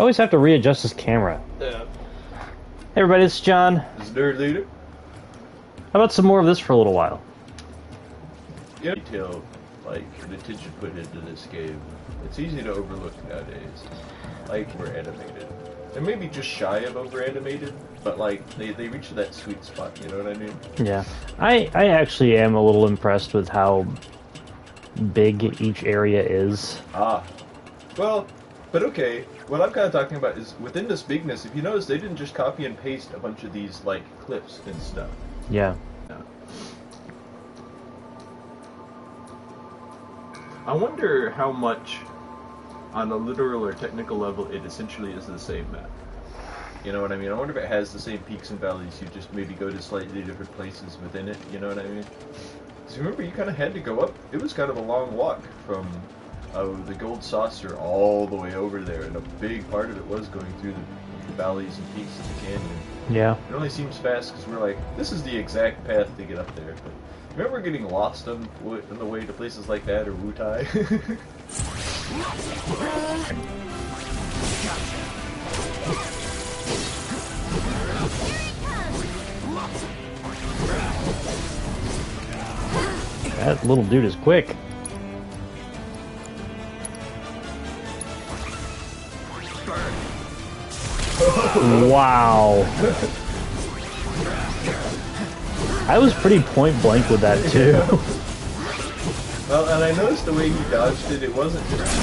always have to readjust this camera. Yeah. Hey everybody, it's John. This is Nerd Leader. How about some more of this for a little while? Yeah. Detail, like, the attention put into this game. It's easy to overlook nowadays. Like, we're animated. They're maybe just shy of over-animated, but, like, they reach that sweet spot, you know what I mean? Yeah. I actually am a little impressed with how big each area is. Ah. Well, but okay, what I'm kind of talking about is, within this bigness, if you notice, they didn't just copy and paste a bunch of these, like, clips and stuff. Yeah. I wonder how much, on a literal or technical level, it essentially is the same map. You know what I mean? I wonder if it has the same peaks and valleys, you just maybe go to slightly different places within it, you know what I mean? Because remember, you kind of had to go up, it was kind of a long walk from the Gold Saucer all the way over there, and a big part of it was going through the valleys and peaks of the canyon. Yeah. It only seems fast because we're like, this is the exact path to get up there. But remember getting lost on the way to places like that, or Wutai? That little dude is quick. Wow. I was pretty point blank with that too. Well, and I noticed the way he dodged it, it wasn't just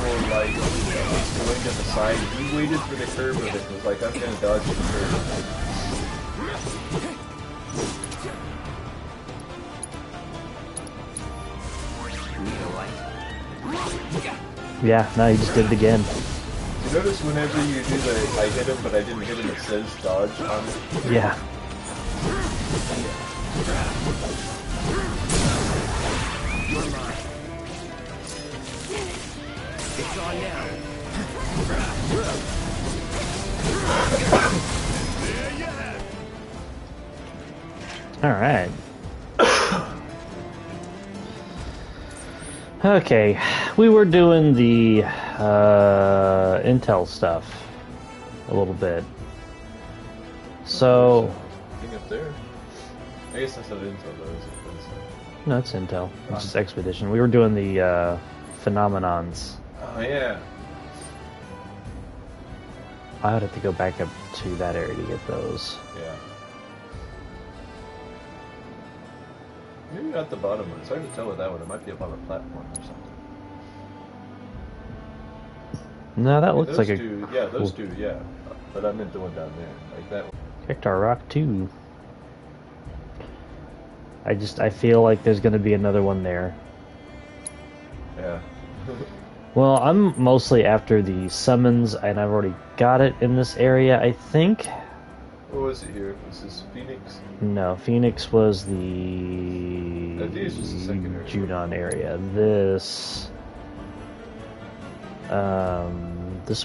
more like going to the side. He waited for the curve of it. It was like, I'm going to dodge the curve. Yeah, no, he just did it again. You notice whenever you do the I hit him but I didn't hit him, it says dodge on it? Yeah. It's on now. Alright. Okay, we were doing the intel stuff a little bit. So... Thing up there? I guess that's not intel though, is it? No, it's intel. It's just expedition. We were doing the phenomenons. Oh yeah. I would have to go back up to that area to get those. Yeah. Maybe not the bottom one. It's hard to tell with that one. It might be up on a platform or something. No, that looks those like two, yeah, those two, yeah. But I meant the one down there, like that one. Hector Rock 2. I feel like there's going to be another one there. Yeah. Well, I'm mostly after the summons, and I've already got it in this area, I think. What was it here? Was this Phoenix? No, Phoenix was the I think it's just the second area. Judon area. This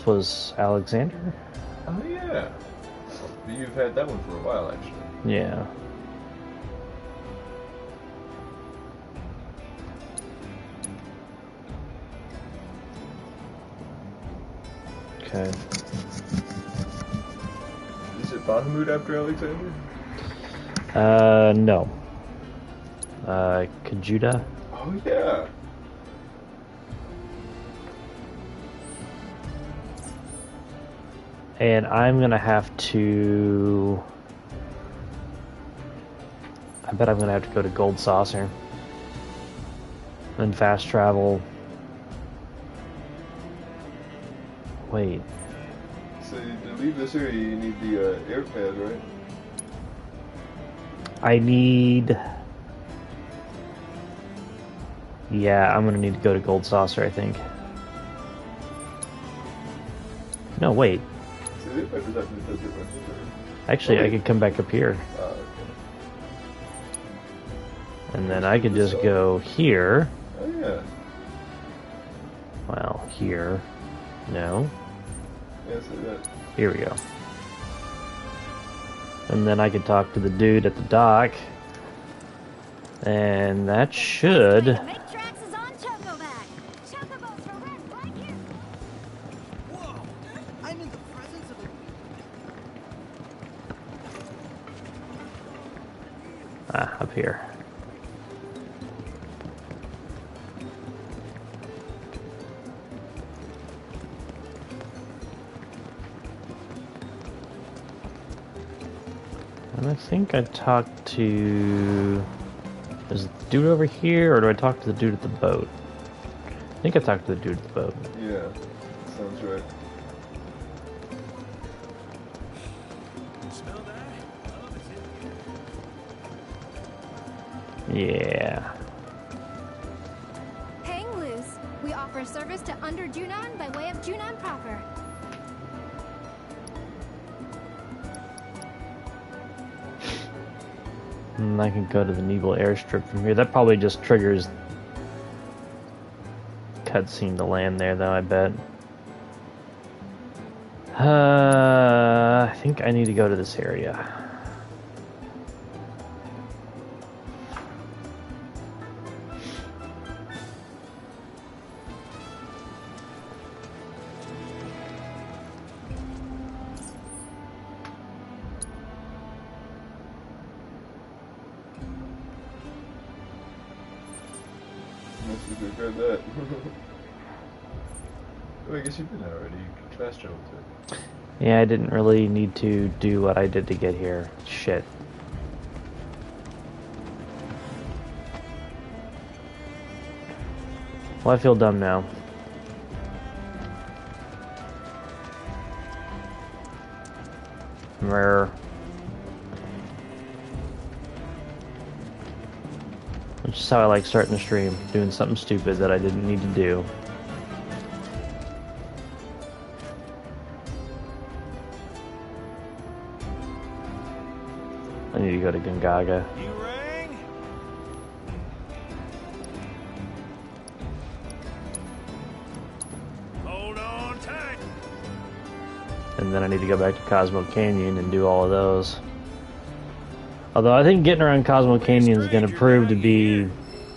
was Alexander? Oh yeah. But you've had that one for a while, actually. Yeah. Okay. Is it Bahamut after Alexander? No. Kajuda? Oh yeah. And I'm gonna have to... I bet I'm gonna have to go to Gold Saucer. And fast travel. Wait. So to leave this area, you need the air pad, right? I need... Yeah, I'm gonna need to go to Gold Saucer, I think. No, wait. Is it? Or does that mean that's it? Actually, I could come back up here. Okay. And then I could just go here. Oh yeah. Well, here. No. Yeah, so that. Here we go. And then I could talk to the dude at the dock. And that should... Tracks is on Chocoback. Chocobos for rent right here. Whoa! I'm in up here. And I think I talked to... Is it the dude over here, or do I talk to the dude at the boat? I think I talked to the dude at the boat. Yeah, sounds right. Smell that? I love it. Yeah. Hang loose. We offer service to Under Junon by way of Junon proper. And I can go to the Nebel airstrip from here. That probably just triggers cutscene to land there, though, I bet. I think I need to go to this area. Must have heard that. Oh, I guess you've been there already. You can fast travel to it. Yeah, I didn't really need to do what I did to get here. Shit. Well, I feel dumb now. Rare. Which is how I like starting the stream, doing something stupid that I didn't need to do. I need to go to Gongaga. You rang? Hold on tight. And then I need to go back to Cosmo Canyon and do all of those. Although I think getting around Cosmo Canyon is going to prove to be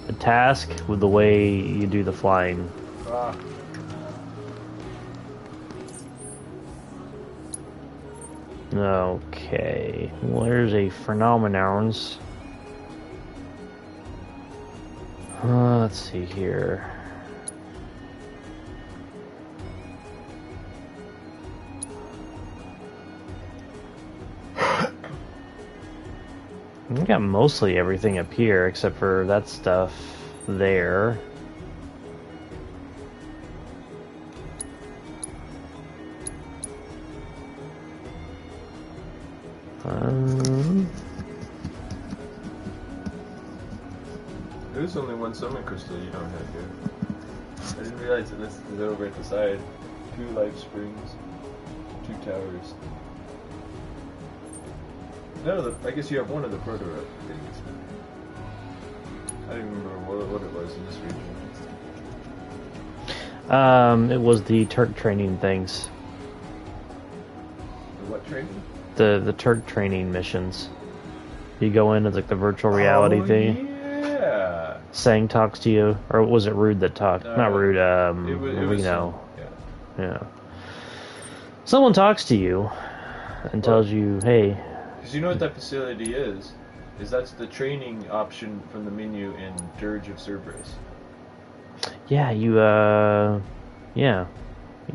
a task with the way you do the flying. Ah. Okay, well, there's a phenomenons. Let's see here. I got mostly everything up here except for that stuff there. There's only one summon crystal you don't have here. I didn't realize it listed over at the side. 2 life springs, 2 towers. No, I guess you have one of the proto things. I don't even remember what it was in this region. It was the Turk training things. The what training? The Turk training missions. You go in as like the virtual reality thing. Yeah. Sang talks to you, or was it Rude that talked? Not Rude. It was know. Yeah. Yeah. Someone talks to you and tells you, "Hey." Because you know what that facility is? That's the training option from the menu in Dirge of Cerberus. Yeah, yeah, you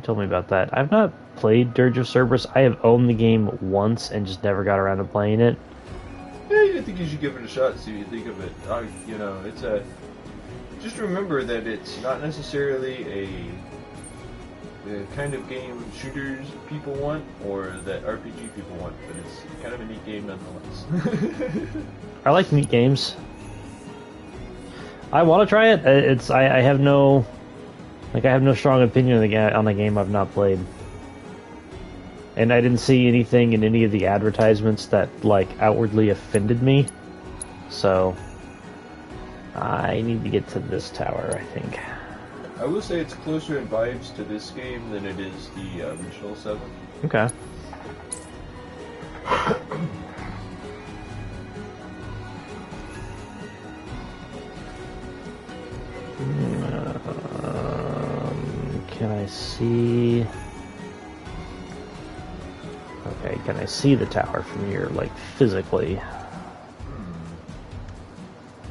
told me about that. I've not played Dirge of Cerberus. I have owned the game once and just never got around to playing it. Yeah, I think you should give it a shot and see what you think of it. It's a... Just remember that it's not necessarily the kind of game shooters people want or that RPG people want, but it's kind of a neat game nonetheless. I like neat games. I want to try it. I have no strong opinion on the game I've not played. And I didn't see anything in any of the advertisements that like outwardly offended me. So I need to get to this tower, I think. I will say it's closer in vibes to this game than it is the original 7. Okay. Can I see... Okay, can I see the tower from here, like, physically?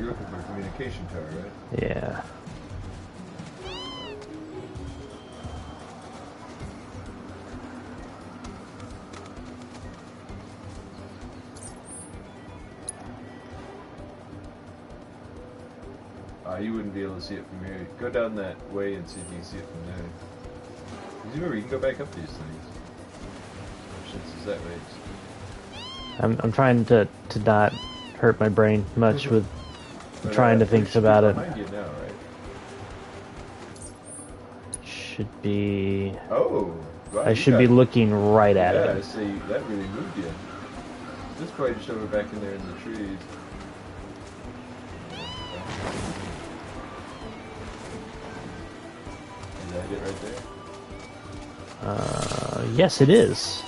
you're looking for a communication tower, right? Yeah. You wouldn't be able to see it from here. Go down that way and see if you can see it from there. Because remember, you can go back up these things. Since it's that way. I'm trying to not hurt my brain much with But, trying to think about it. Behind you now, right? Should be. Oh, wow, I should be looking right at yeah, I it. see. That really moved you. This probably just over back in there in the trees. Is that it right there? Yes, it is.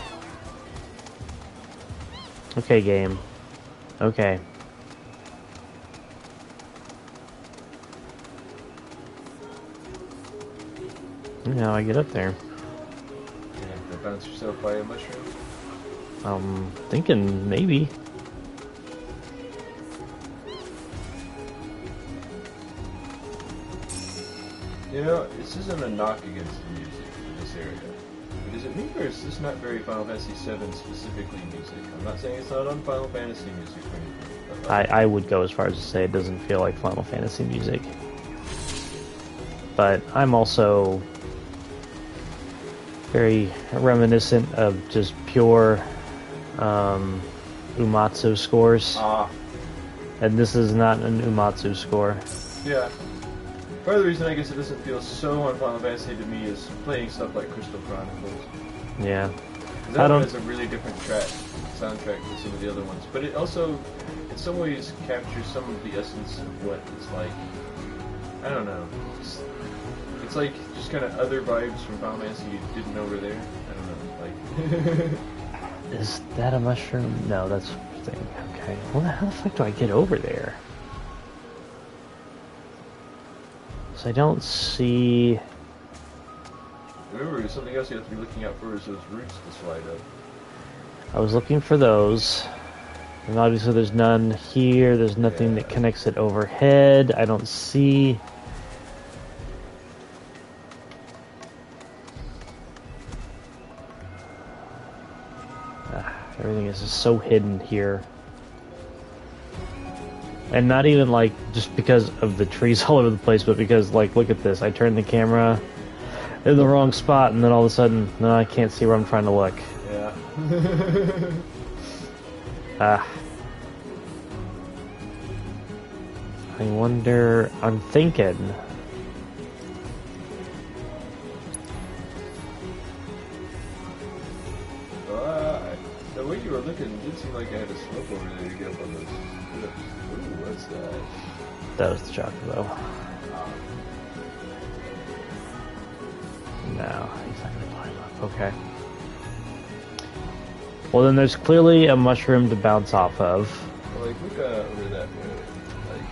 Okay, game. Okay. Now I get up there. Yeah, to bounce yourself by a mushroom? I'm thinking maybe. You know, this isn't a knock against the music in this area. But is it me or is this not very Final Fantasy VII specifically music? I'm not saying it's not on Final Fantasy music or anything. But I would go as far as to say it doesn't feel like Final Fantasy music. But I'm also very reminiscent of just pure Umatsu scores. And this is not an Umatsu score. Yeah. Part of the reason I guess it doesn't feel so on Final Fantasy to me is playing stuff like Crystal Chronicles. Yeah. 'Cause that one has a really different soundtrack than some of the other ones. But it also, in some ways, captures some of the essence of what it's like. I don't know. It's like just kind of other vibes from Final Fantasy you didn't know were there. I don't know. Like. Is that a mushroom? No, that's the thing. Okay. Well, how the fuck do I get over there? So I don't see. Remember, something else you have to be looking out for is those roots to slide up. I was looking for those. And obviously there's none here. There's nothing that connects it overhead. I don't see. Everything is just so hidden here. And not even like just because of the trees all over the place, but because like look at this. I turned the camera in the wrong spot and then all of a sudden no, I can't see where I'm trying to look. Yeah. I wonder, I'm thinking the way you were looking, it did seem like I had a slope over there to get up on those cliffs. Ooh, what's that? that was the chocolate. No, he's not gonna climb up. Okay. Well, then there's clearly a mushroom to bounce off of. Well, like, look over that way. Like,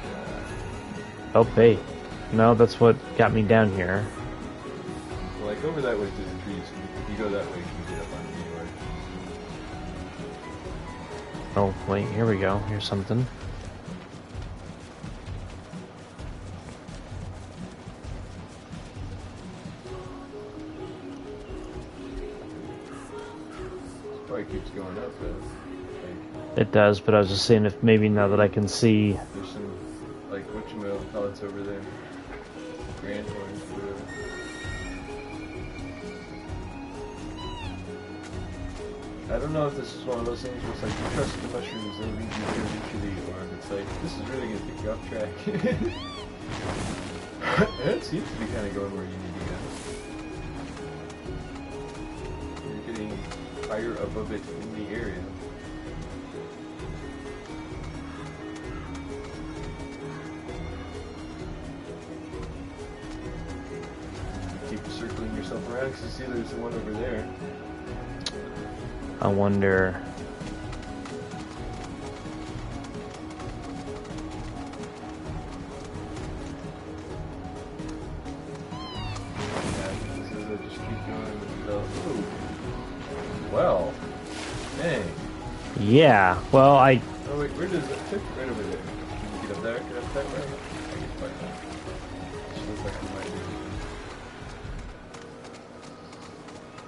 Oh, hey. No, that's what got me down here. well, like over that way through the trees. If you go that way, you can get up on the right. Oh, wait, here we go. Here's something. Probably keeps going up, though. Like, It does, but I was just seeing if maybe now that I can see. there's some, like, whatchamacallits over there. Grand horns, whatever. I don't know if this is one of those things where it's like you trust the mushrooms, they'll lead you here eventually, or if it's like, this is really going to take you off track. It seems to be kind of going where you need to go. You're getting higher above it in the area. Keep circling yourself around because you see there's one over there. I wonder. Well, dang. Yeah, well, Oh wait, where does it fit? Right over there. Can you get there? Can I put that right? I can find that. She looks like we might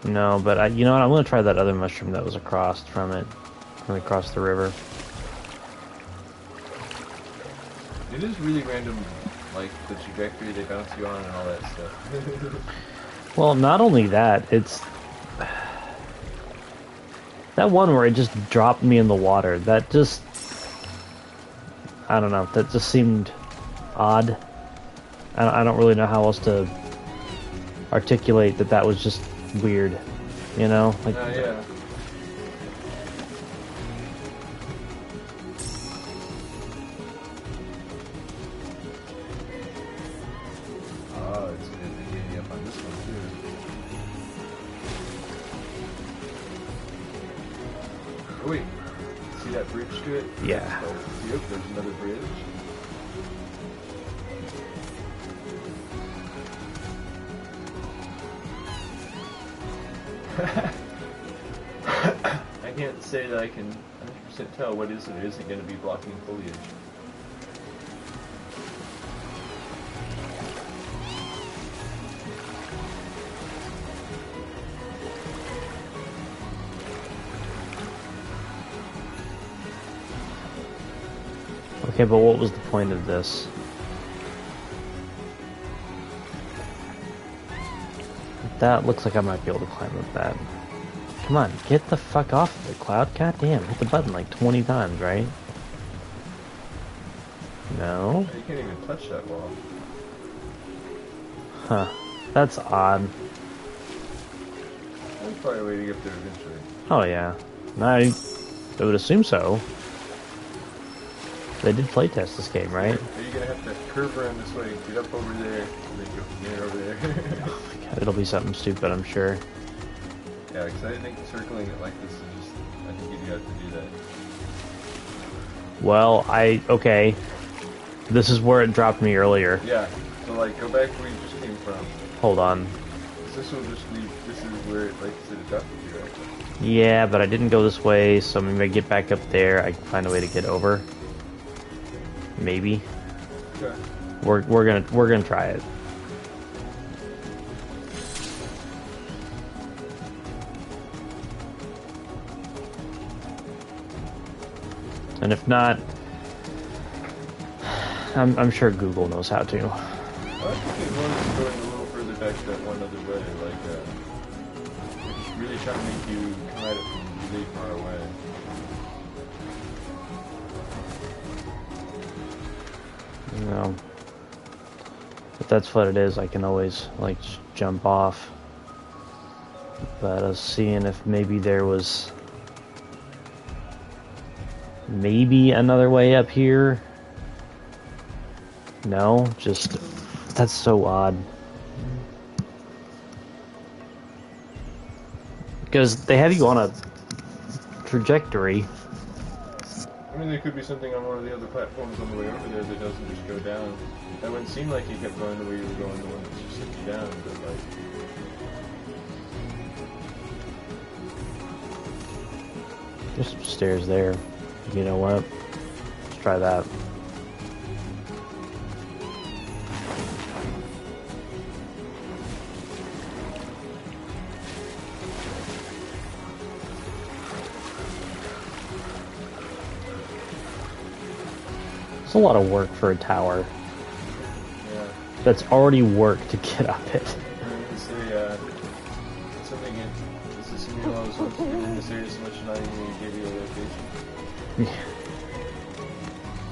be. No, but you know what? I'm gonna try that other mushroom that was across from it, across the river. It is really random, like the trajectory they bounce you on and all that stuff. Well, not only that, it's that one where it just dropped me in the water. That just, I don't know. That just seemed odd. I don't really know how else to articulate that. That was just weird, you know? Like, Yeah. Oh, it's good to get you up on this one too. Oh wait, see that bridge to it? Yeah. Oh, yep, there's another bridge. I can't say that I can 100% tell what is and isn't going to be blocking foliage. okay, but what was the point of this? That looks like I might be able to climb up that. Come on, get the fuck off of it, Cloud. God damn, hit the button like 20 times, right? No? You can't even touch that wall. Huh. That's odd. There's probably a way to get there eventually. Oh yeah. I would assume so. They did playtest this game, right? Are you gonna have to curve around this way, get up over there, and then go from there over there? God, it'll be something stupid, I'm sure. Yeah, because I think circling it like this is just, I think you have to do that. Well, okay. This is where it dropped me earlier. Yeah, so like, go back where you just came from. Hold on. This will just leave, this is where it, like you said, it dropped you, right? Yeah, but I didn't go this way, so maybe I get back up there, I can find a way to get over. Maybe. Okay. We're gonna try it. And if not, I'm sure Google knows how to. I think it was going a little further back that one other way, like, they're just really trying to make you come at it from really far away. You know, if that's what it is, I can always like just jump off. But I was seeing if maybe there was maybe another way up here. No, just that's so odd. Because they have you on a trajectory. I mean, there could be something on one of the other platforms on the way over there that doesn't just go down. That wouldn't seem like you kept going the way you were going, the one that just sent you down, but like... There's some stairs there. You know what? Let's try that. It's a lot of work for a tower. Yeah. That's already work to get up it. It's something in... This is something I was supposed to be in this area so much and not even give you a location. Yeah.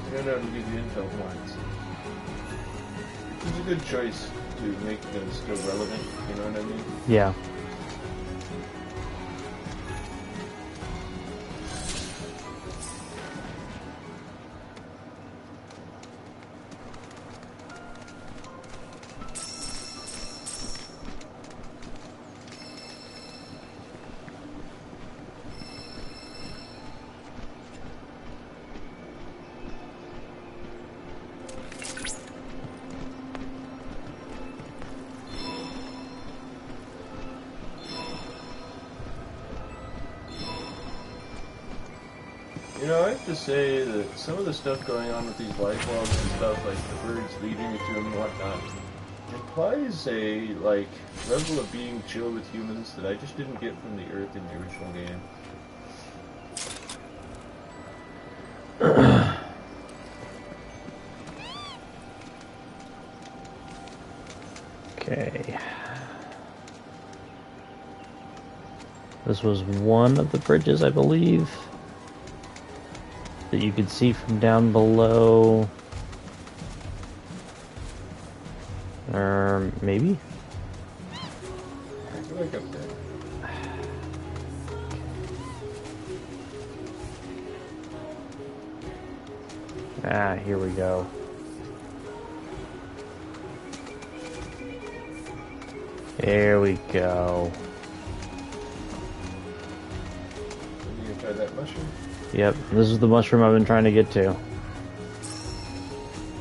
I don't know how to give you intel points. It's a good choice to make them still relevant, you know what I mean? Yeah. You know, I have to say that some of the stuff going on with these life logs and stuff, like the birds leading you to them and whatnot, implies a, like, level of being chill with humans that I just didn't get from the Earth in the original game. Okay. This was one of the bridges, I believe, that you could see from down below. Or maybe? I feel like up there. Ah, here we go. Here we go. You gonna try that mushroom? Yep, this is the mushroom I've been trying to get to.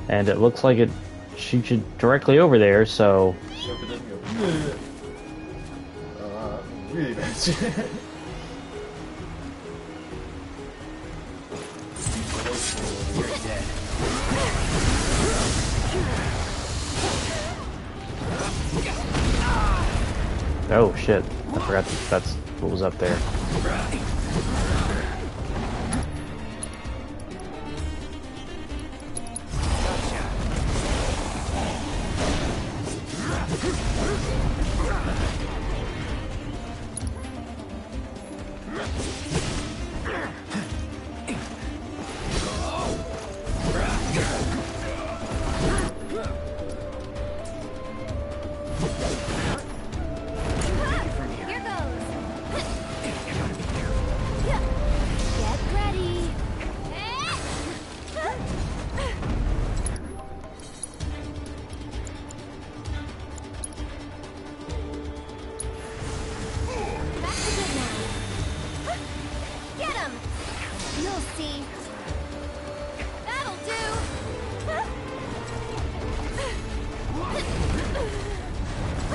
And it looks like it shoots you directly over there, so... So if it doesn't go... really bad. Oh shit, I forgot that's what was up there. Here goes. Get ready. That's a good now. Get him. You'll see. That'll do.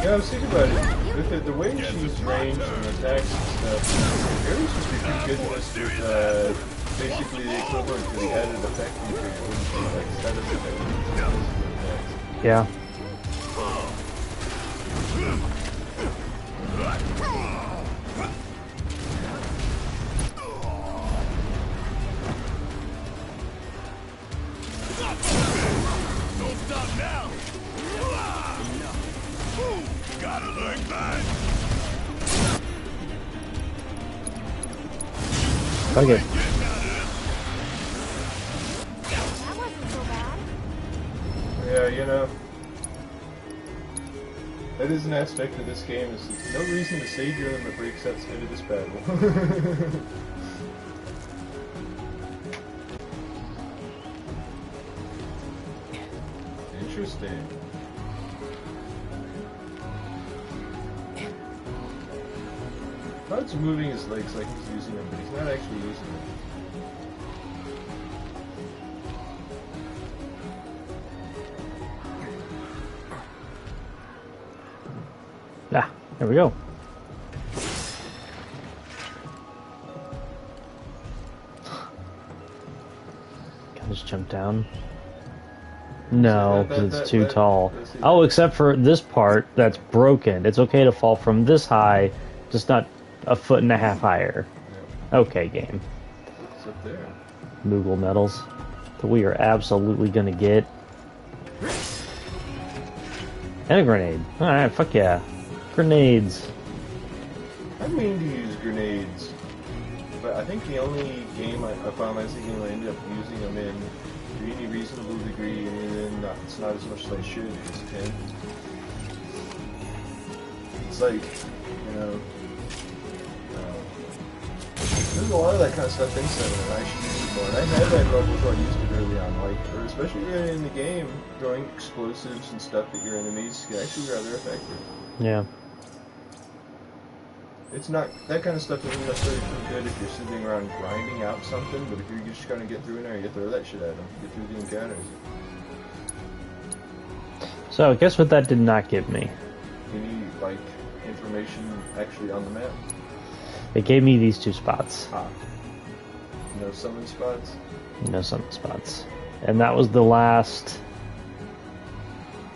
Yeah, I was thinking about it. With the way she's ranged and attacks and stuff, Ares would be pretty good with basically the equivalent to the added effect feature, which is like status effect. Yeah. Don't stop now! Gotta look back! Okay. That wasn't so bad. Yeah, you know, that is an aspect of this game. Is there's no reason to save your limit breaks outside of this battle. Interesting. Cloud's moving his legs like he's using them, but he's not actually using them. Ah, there we go. Can I just jump down? No, because it's too tall. Oh, except for this part that's broken. It's okay to fall from this high, just not a foot and a half higher. Okay, game. What's up there? Moogle medals that we are absolutely gonna get. And a grenade. Alright, fuck yeah. Grenades. I mean to use grenades, but I think the only game I Final Fantasy game I ended up using them in to any reasonable degree, and then it's not as much as I should, is 10. It's like, you know, there's a lot of that kind of stuff in 7, and I should use it more. And I had that levels where I used it early on, like, or especially early in the game, throwing explosives and stuff at your enemies can actually be rather effective. Yeah. It's not, that kind of stuff isn't necessarily too good if you're sitting around grinding out something, but if you're just trying to get through an area, you throw that shit at them, get through the encounters. So, guess what that did not give me? Any, like, information actually on the map? It gave me these two spots. Ah. No summon spots. No summon spots. And that was the last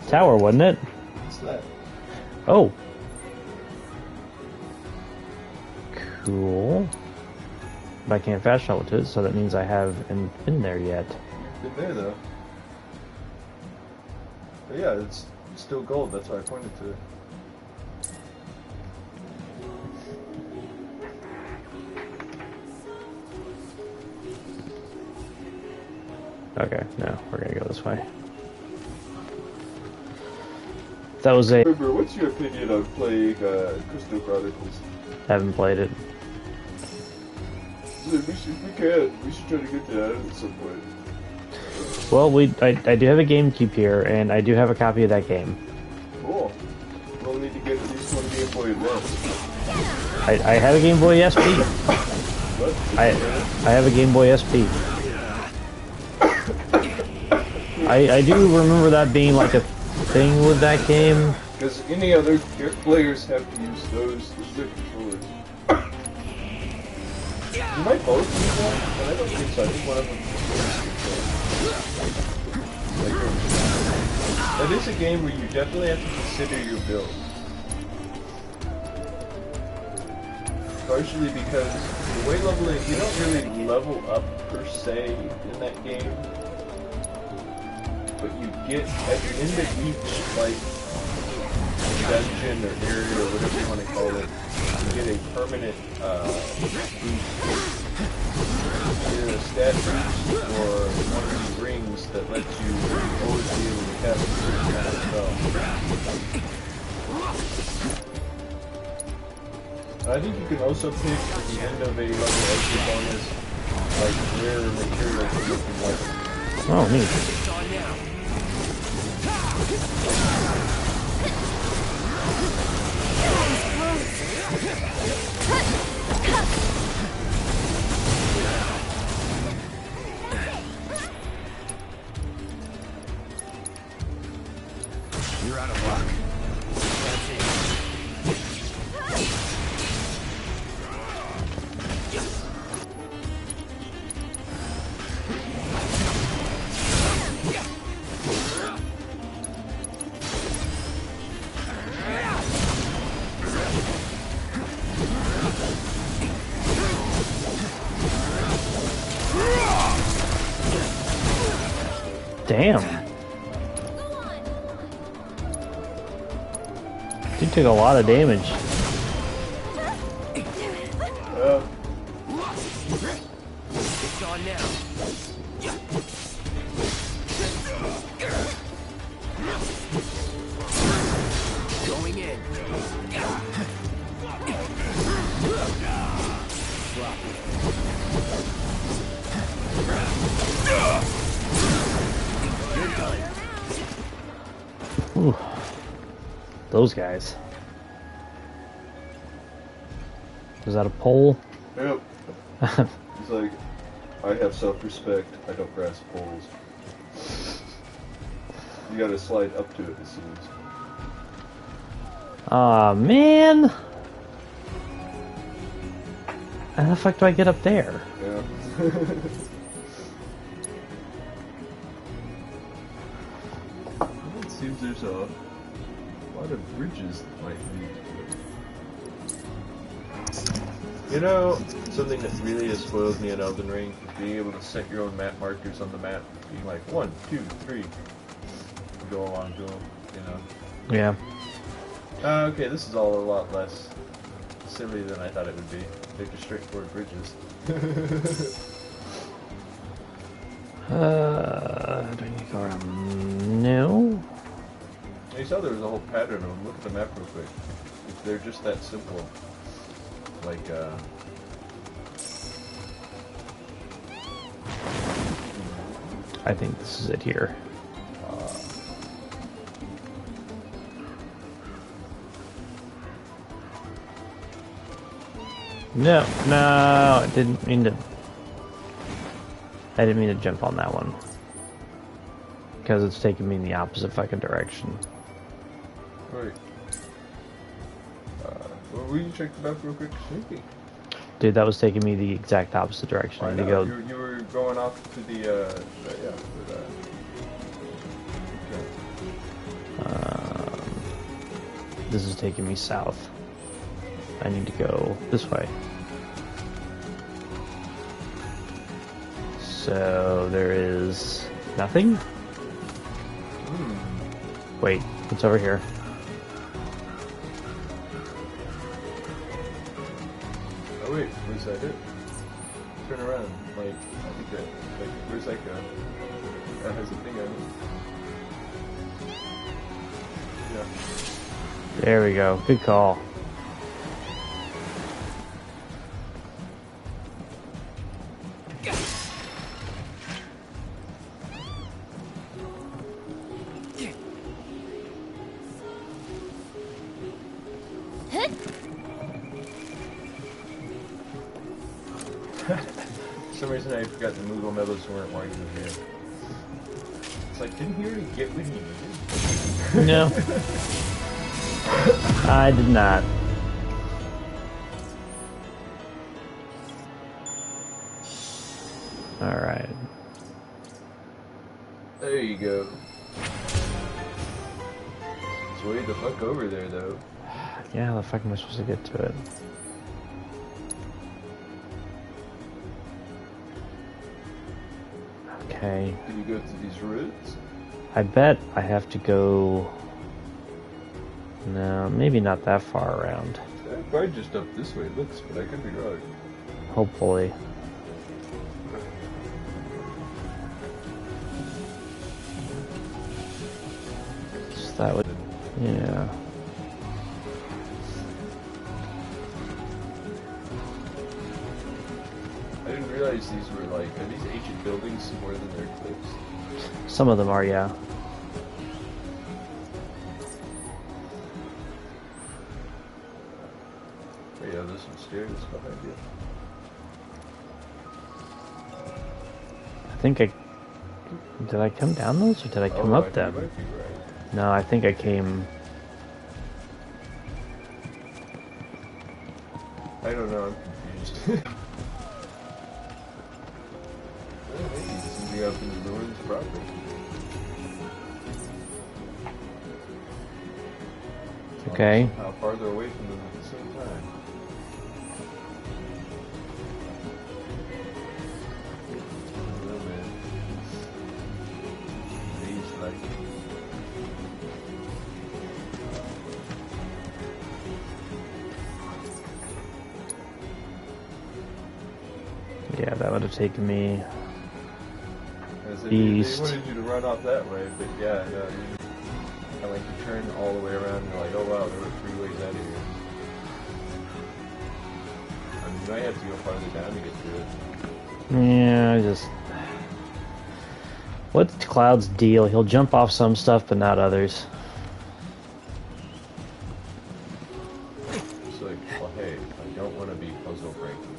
tower, wasn't it? What's that? Oh. Cool. But I can't fast travel to it, so that means I haven't been there yet. Been there though. But yeah, it's still gold. That's why I pointed to it. Okay, no, we're gonna go this way. That was a... Remember, what's your opinion on playing Crystal Chronicles? Haven't played it. We should try to get to that at some point. Well, I do have a GameCube here, and I do have a copy of that game. Cool. We'll need to get at least one Game Boy Advance. I have a Game Boy SP. What? I have a Game Boy SP. I do remember that being like a thing with that game. Because any other players have to use those as their controllers. You might both use that, but I don't think so. I think one of them is that is a game where you definitely have to consider your build. Partially because the way leveling, you don't really level up per se in that game. But you get, at the end of each, like, dungeon or area or whatever you want to call it, you get a permanent boost. Either a stat boost or one of these rings that lets you always be able to cast a certain kind of spell. I think you can also pick at the end of a level extra bonus, like rare materials or something like that. Oh, neat. You're out of luck. That's it. Damn. You took a lot of damage. It's on now. Going in. Ooh. Those guys. Is that a pole? Yep. It's like, I have self-respect, I don't grasp poles. You gotta slide up to it, it seems. Aw, man! How the fuck do I get up there? Yeah. It seems there's a lot of bridges that might lead to it. You know, something that really has spoiled me in Elden Ring is being able to set your own map markers on the map, being like 1, 2, 3, and go along to them, you know. Yeah. Okay, this is all a lot less silly than I thought it would be. They're just straightforward bridges. Do I need to go around? No. You saw there was a whole pattern of them. Look at the map real quick. They're just that simple. Like, I think this is it here. No, I didn't mean to jump on that one. Because it's taking me in the opposite fucking direction. Right. Will you check the map real quick? Sneaky. Dude, that was taking me the exact opposite direction. I need to go. You were going off to the, yeah, This is taking me south. I need to go this way. So there is nothing? Wait, what's over here? Oh wait, was that it? Turn around, like, I think that, like, where's that go? That has a thing on it. Yeah. There we go, good call. For some reason I forgot the Moogle medals weren't white in here. It's like, didn't you already get what you needed? No. I did not. Alright. There you go. It's way the fuck over there, though. Yeah, how the fuck am I supposed to get to it? Okay. Can you go through these routes? I bet I have to go... No, maybe not that far around. Probably just up this way, it looks, but I could be wrong. Hopefully. So that would... Yeah. I didn't realize these were like, are these ancient buildings more than they're cliffs? Some of them are, yeah. Oh yeah, there's some stairs behind you. I think I... Did I come down those, or did I come up them? You might be right. No, I think I came... I don't know, I'm confused. Well, maybe this is the up in the ruins proper. Okay. How farther away from them at the same time. Oh man. These like... Yeah, that would have taken me... East. They wanted you to run off that way, but yeah, no, and like you turn all the way around and you're like, oh wow, there were 3 ways out of here. I mean, you might have to go farther down to get to it. Yeah, I just... What's Cloud's deal? He'll jump off some stuff, but not others. It's like, well hey, I don't want to be puzzle breaking.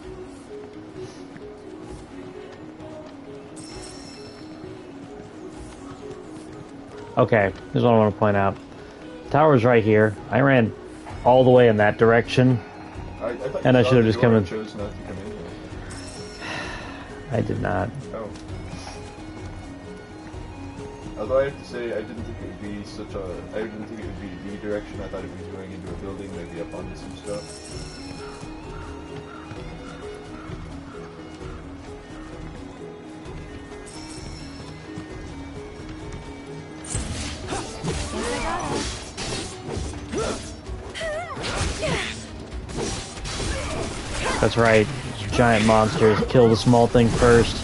Okay, here's what I want to point out. Tower's right here. I ran all the way in that direction. And I should have just come in. Chose not to come in here. I did not. Oh. Although I have to say, I didn't think it would be such a... I didn't think it would be the direction. I thought it was going into a building, maybe up onto some stuff. That's right. Giant monsters. Kill the small thing first.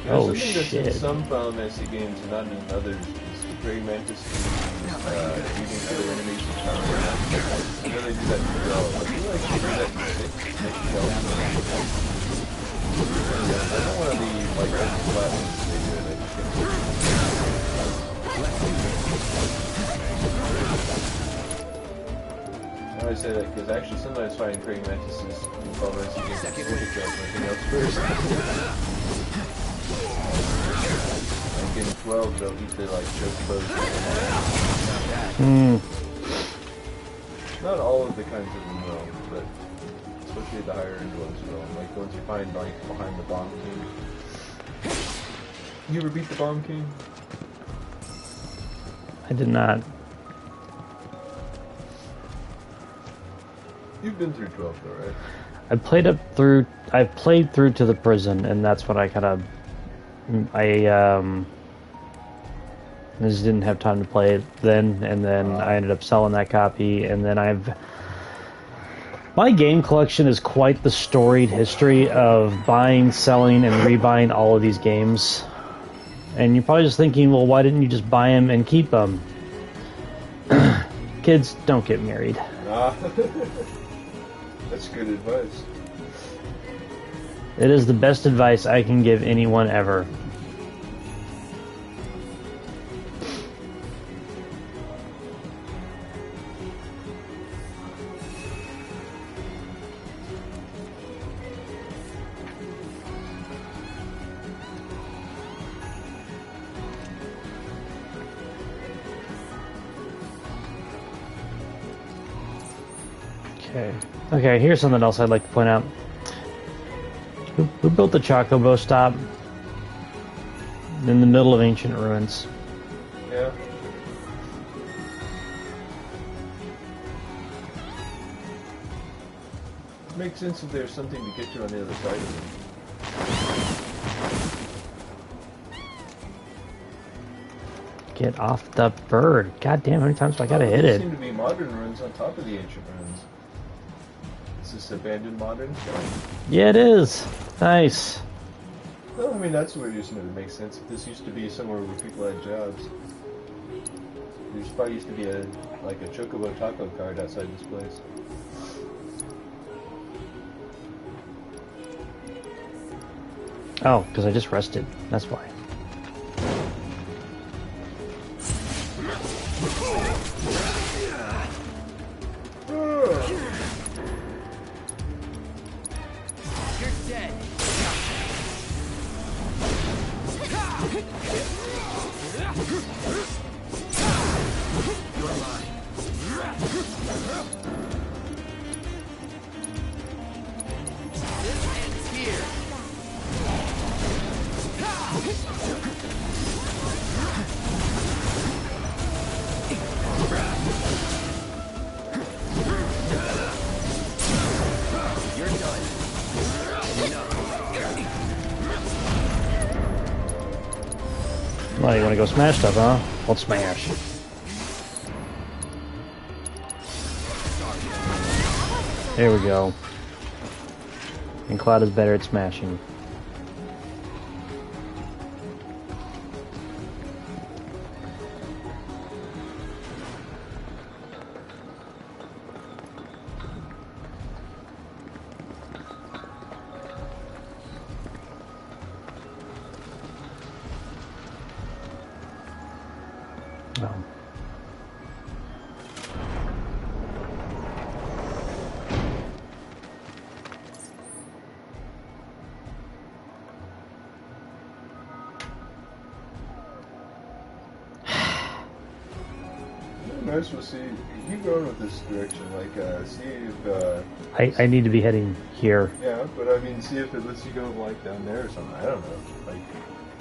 Oh shit. In some Final Fantasy games and not in others, is Grey Mantis using other enemies to power around. I know they do that in Girl. I feel like they do that in 6. I don't want to be like flat when they do it. I just get I say that because actually sometimes fighting praying mantises in Final Fantasy games is difficult than anything else first. Like in 12 they'll eat the like choke pose. Not all of the kinds of them will, but especially the higher end ones will. Like the ones you find like behind the Bomb King. You ever beat the Bomb King? I did not. You've been through 12 though, right? I played through to the prison, and that's when I kind of, I just didn't have time to play it then, and then I ended up selling that copy, and then my game collection is quite the storied history of buying, selling, and rebuying all of these games. And you're probably just thinking, well, why didn't you just buy them and keep them? Kids, don't get married. That's good advice. It is the best advice I can give anyone ever. Okay, here's something else I'd like to point out. Who built the Chocobo stop in the middle of ancient ruins? Yeah. It makes sense if there's something to get to on the other side of it. Get off the bird. God damn, how many times do I gotta hit There it? seem to be modern ruins on top of the ancient ruins. Is this abandoned modern stuff? Yeah, it is. Nice. Well, I mean, that's where it used to make sense. If this used to be somewhere where people had jobs. There's probably used to be a Chocobo taco cart outside this place. Oh, because I just rested. That's why. Well, you want to go smash stuff, huh? Let's smash. There we go. And Cloud is better at smashing. We'll see. Keep going with this direction. Like, see if. I need to be heading here. Yeah, but I mean, see if it lets you go like down there or something. I don't know. Like,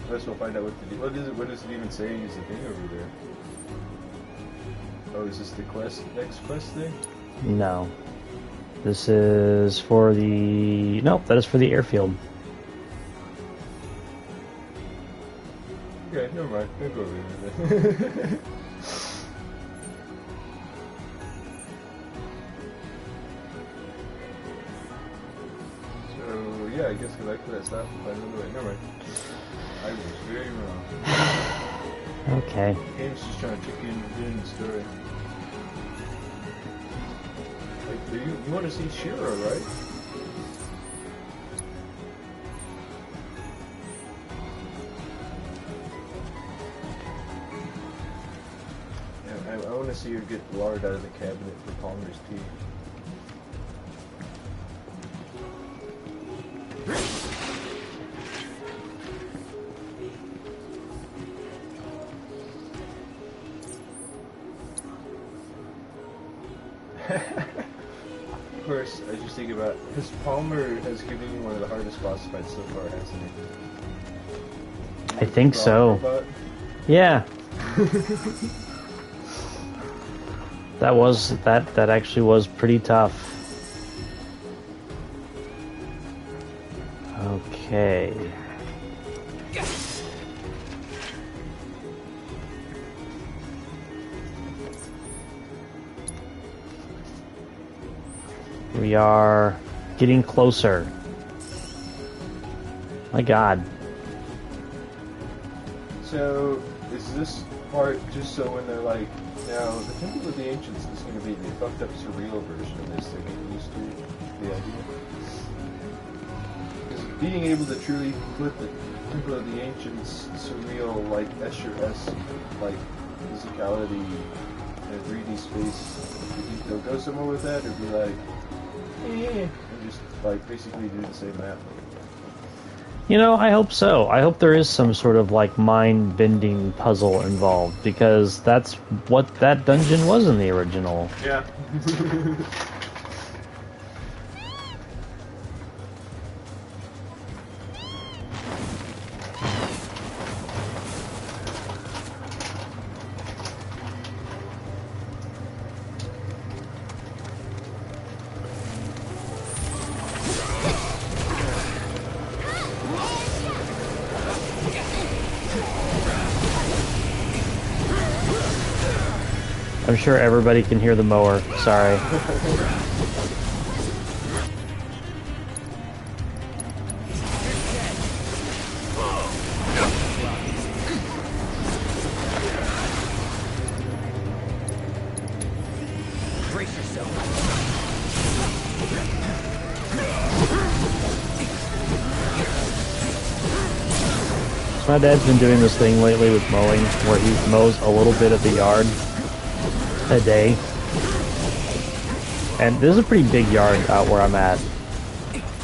first we'll find out what to do. What is it? What does it even say? Is the thing over there? Oh, is this the next quest thing? No. This is for the... Nope, that is for the airfield. Okay, never mind. We'll go over there. Yeah, I guess go back to that stuff and find another way. Never mind. I was very wrong. Okay. The game's just trying to trick you into doing the story. Like, you want to see Shira, right? Yeah, I want to see her get Lard out of the cabinet for Palmer's tea. Of course, I just think about because Palmer has given me one of the hardest boss fights so far, hasn't he? I think so. Robot? Yeah. That actually was pretty tough. Okay. We are getting closer. My God. So, is this part just so when they're like, now the Temple of the Ancients is going to be the fucked up surreal version of this, they're getting used to the idea? Because being able to truly put the Temple of the Ancients surreal, like Escher-esque, like physicality in a 3D space, do you think they'll go somewhere with that, or be like, and just like basically do the same map? You know, I hope so. I hope there is some sort of like mind-bending puzzle involved, because that's what that dungeon was in the original. Yeah. I'm sure everybody can hear the mower. Sorry. Brace yourself. So my dad's been doing this thing lately with mowing, where he mows a little bit of the yard a day. And this is a pretty big yard out where I'm at.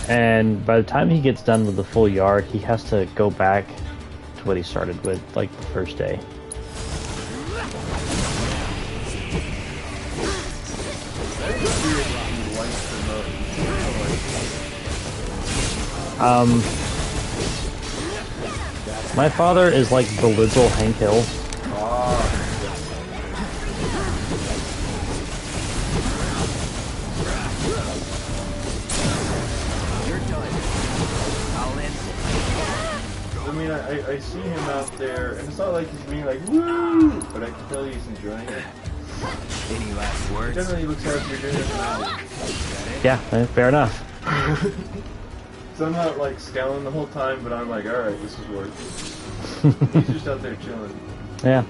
And by the time he gets done with the full yard, he has to go back to what he started with, like, the first day. My father is like the literal Hank Hill. You're done. I'll end it. I mean, I see him out there, and it's not like he's being like, woo! But I can tell he's enjoying it. Any last words? Generally, he looks like you're doing it than I do. Yeah, fair enough. So I'm not like scowling the whole time, but I'm like, alright, this is work. He's just out there chilling. Yeah.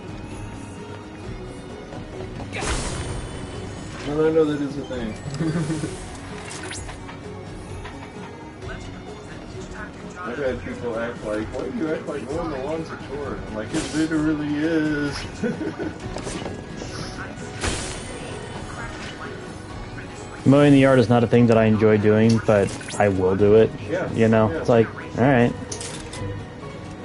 Well, I know that is a thing. I've had people act like, why do you act like mowing the lawn's a chore? I'm like, it literally is. Mowing the yard is not a thing that I enjoy doing, but I will do it. Yeah. You know, Yeah. it's like, alright.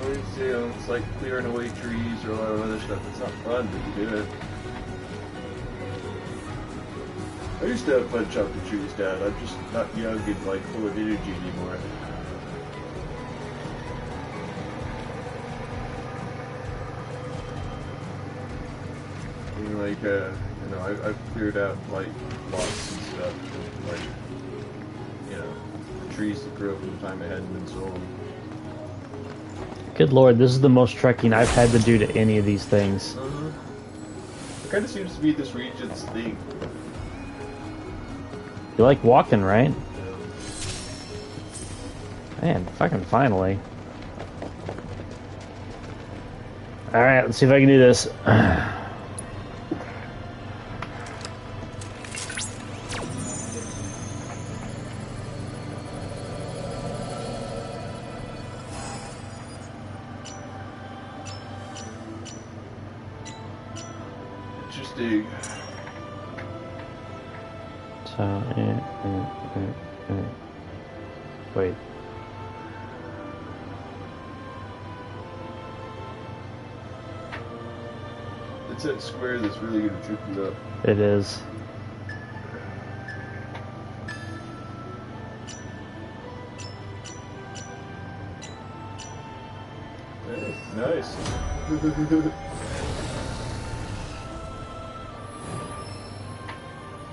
It's like clearing away trees or a lot of other stuff. It's not fun, but you do it. I used to have fun chopping trees, Dad. I'm just not young and like full of energy anymore. I mean, like, you know, I've cleared out like lots and stuff, and, like, you know, the trees that grew up in the time it hadn't been sold. Good lord, this is the most trekking I've had to do to any of these things. It kind of seems to be this region's thing. You like walking, right? Man, fucking finally. Alright, let's see if I can do this. Interesting. So, wait. It's that square that's really gonna trip you up. It is. Hey, nice.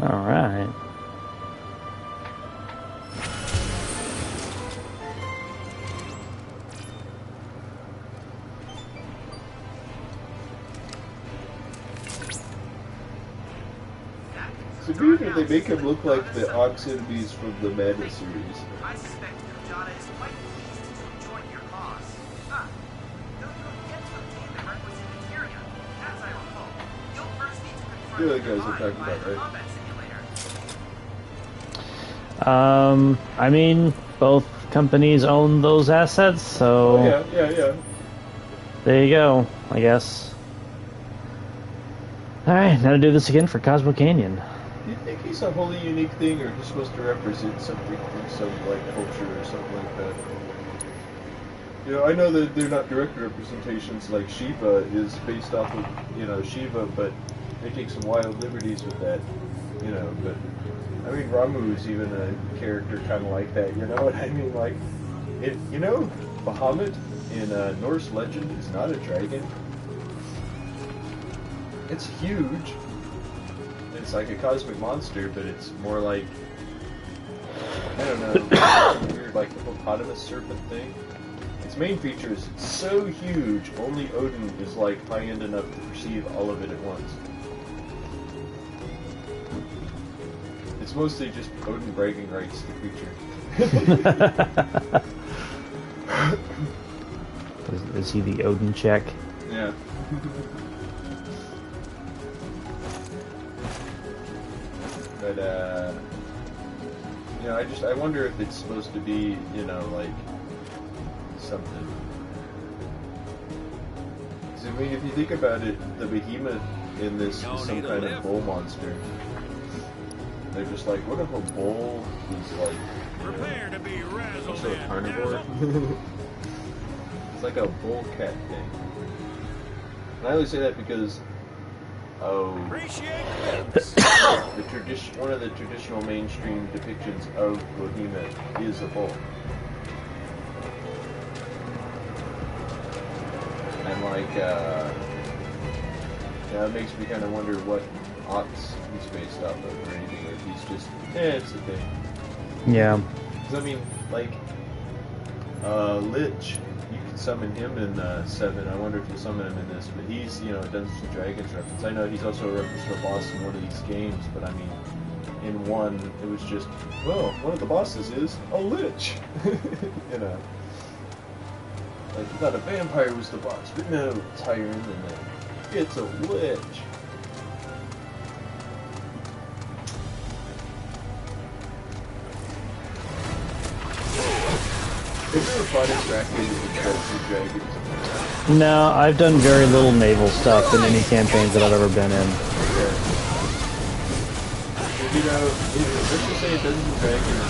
All right. It's weird that they make him look like the Ox enemies from the Madness series. I suspect Kujata is quite pleased to join your cause. Ah, you'll get to obtain the requisite materia. As I recall, you'll first need to confront You're the the guys I'm Divine talking by about, the right? combat simulator. I mean, both companies own those assets, so Oh, yeah. there you go, I guess. Alright, now to do this again for Cosmo Canyon. Do you think he's a wholly unique thing, or just supposed to represent something from some, like, culture or something like that? You know, I know that they're not direct representations like Shiva is based off of, you know, Shiva, but they take some wild liberties with that, you know, but... I mean, Ramu is even a character kind of like that, you know what I mean? Like, you know, Bahamut in Norse legend is not a dragon. It's huge. It's like a cosmic monster, but it's more like, I don't know, weird, like hippopotamus serpent thing. Its main feature is it's so huge, only Odin is like high-end enough to perceive all of it at once. It's mostly just Odin bragging rights to the creature. Is he the Odin check? Yeah. But, you know, I wonder if it's supposed to be, you know, like, something. Because, I mean, if you think about it, the behemoth in this is some kind of bull monster. They're just like, what if a bull is like, Prepare to be razzled also a and carnivore? It's like a bull cat thing. And I only say that because, appreciate one of the traditional mainstream depictions of behemoth is a bull. And like, yeah, it makes me kind of wonder what Ox he's based off of or anything, or if he's just, it's a thing. Yeah. Because I mean, like, Lich, you can summon him in 7. I wonder if you'll summon him in this, but he's, you know, Dungeons and Dragons reference. I know he's also a reference for a boss in one of these games, but I mean, in 1, it was just, well, one of the bosses is a Lich! You know. Like, you thought a vampire was the boss, but no, it's higher in than that. It's a Lich! Have you ever fought interacting with Dungeons and Dragons? No, I've done very little naval stuff in any campaigns that I've ever been in. Yeah. You know, let's just say in Dungeons and Dragons,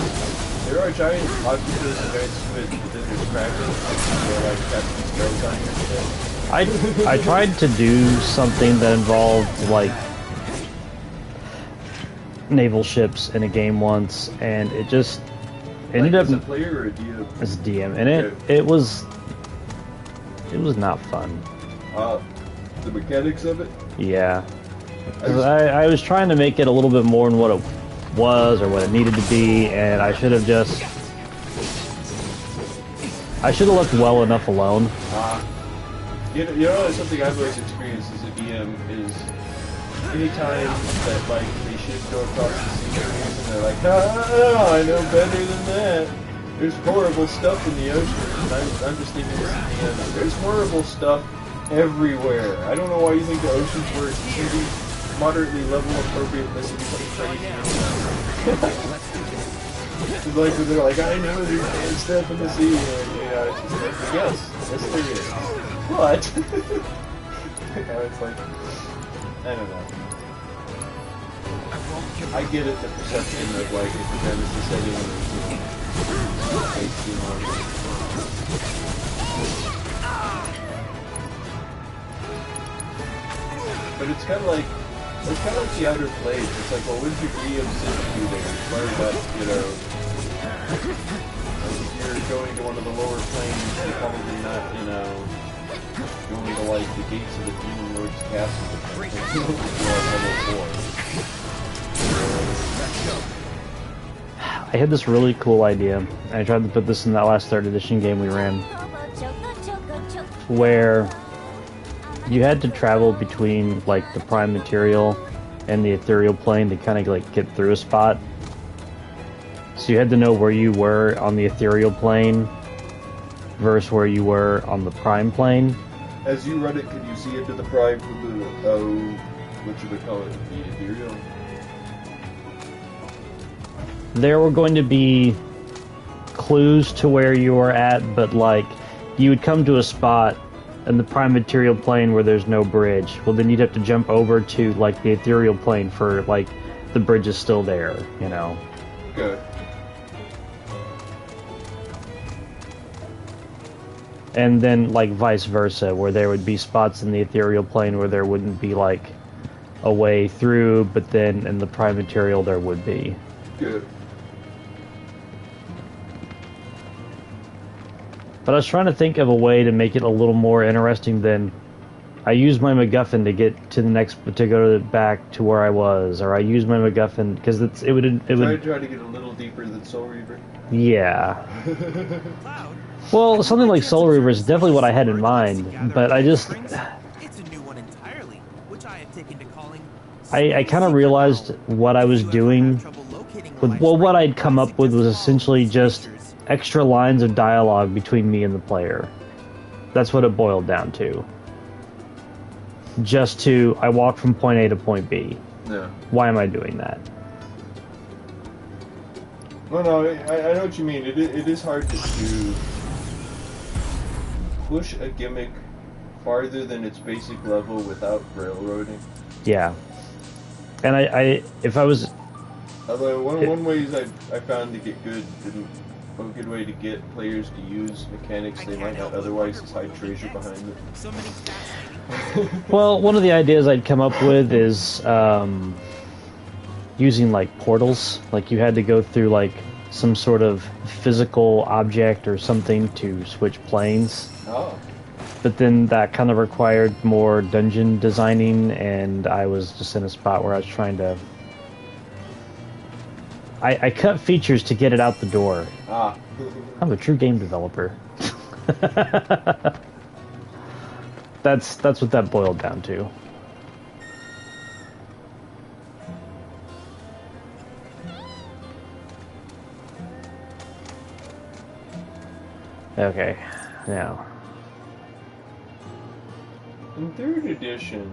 there are giant octopus and giant squid, but then there's kraken, they're like casting spells on you and shit. I tried to do something that involved, like, naval ships in a game once, and it just ended Like, up as a player or a DM? as a DM, and it was not fun. The mechanics of it? Yeah. 'Cause I was trying to make it a little bit more than what it was or what it needed to be, and I should have left well enough alone. You know, something I've always experienced as a DM is anytime that, like, they should go across the sea and they're like, no, I know better than that. There's horrible stuff in the ocean. And I'm just thinking as a DM, there's horrible stuff everywhere. I don't know why you think the ocean's where it's going to be moderately level appropriate unless you do something crazy. It's like, they're like, I know there's bad stuff in the sea. And, you know, it's just like, yes, there is. What? You know, it's like, I don't know. I get it, the perception of, like, if the fantasy setting is, you know, tasty on. But it's kind of like the Outer Blades. It's like, well, what did your DM send you there? Learn that, you know, like if you're going to one of the lower planes, you're probably not, you know, going to like the gates of the Demon Lord's castle or something. Level 4. I had this really cool idea. I tried to put this in that last 3rd edition game we ran, where you had to travel between like the prime material and the ethereal plane to kind of like get through a spot. So you had to know where you were on the ethereal plane versus where you were on the prime plane. As you run it, can you see into the prime from the, what should we call it, the ethereal? There were going to be clues to where you were at, but like, you would come to a spot in the prime material plane where there's no bridge. Well, then you'd have to jump over to like the ethereal plane for like, the bridge is still there, you know? Good. And then like vice versa, where there would be spots in the ethereal plane where there wouldn't be like a way through, but then in the prime material there would be. Good. But I was trying to think of a way to make it a little more interesting than I use my MacGuffin to get to the next, to go back to where I was, or I use my MacGuffin because it would Try to get a little deeper than Soul Reaver. Yeah. Well, something like Soul Reaver is definitely what I had in mind, but I just It's a new one entirely, which I have taken to calling. I kind of realized what I was doing with, well, what I'd come up with was essentially just extra lines of dialogue between me and the player. That's what it boiled down to. Just to, I walk from point A to point B. Yeah. Why am I doing that? No, I know what you mean. It is hard to push a gimmick farther than its basic level without railroading. Yeah. And I if I was... Although one way I found to get good, a good way to get players to use mechanics they might not otherwise is hide treasure behind them. So many fascinating. Well, one of the ideas I'd come up with is using like portals. Like you had to go through like some sort of physical object or something to switch planes. Oh. But then that kind of required more dungeon designing, and I was just in a spot where I was trying to... I cut features to get it out the door. Ah. I'm a true game developer. That's what that boiled down to. Okay, now. In 3rd edition,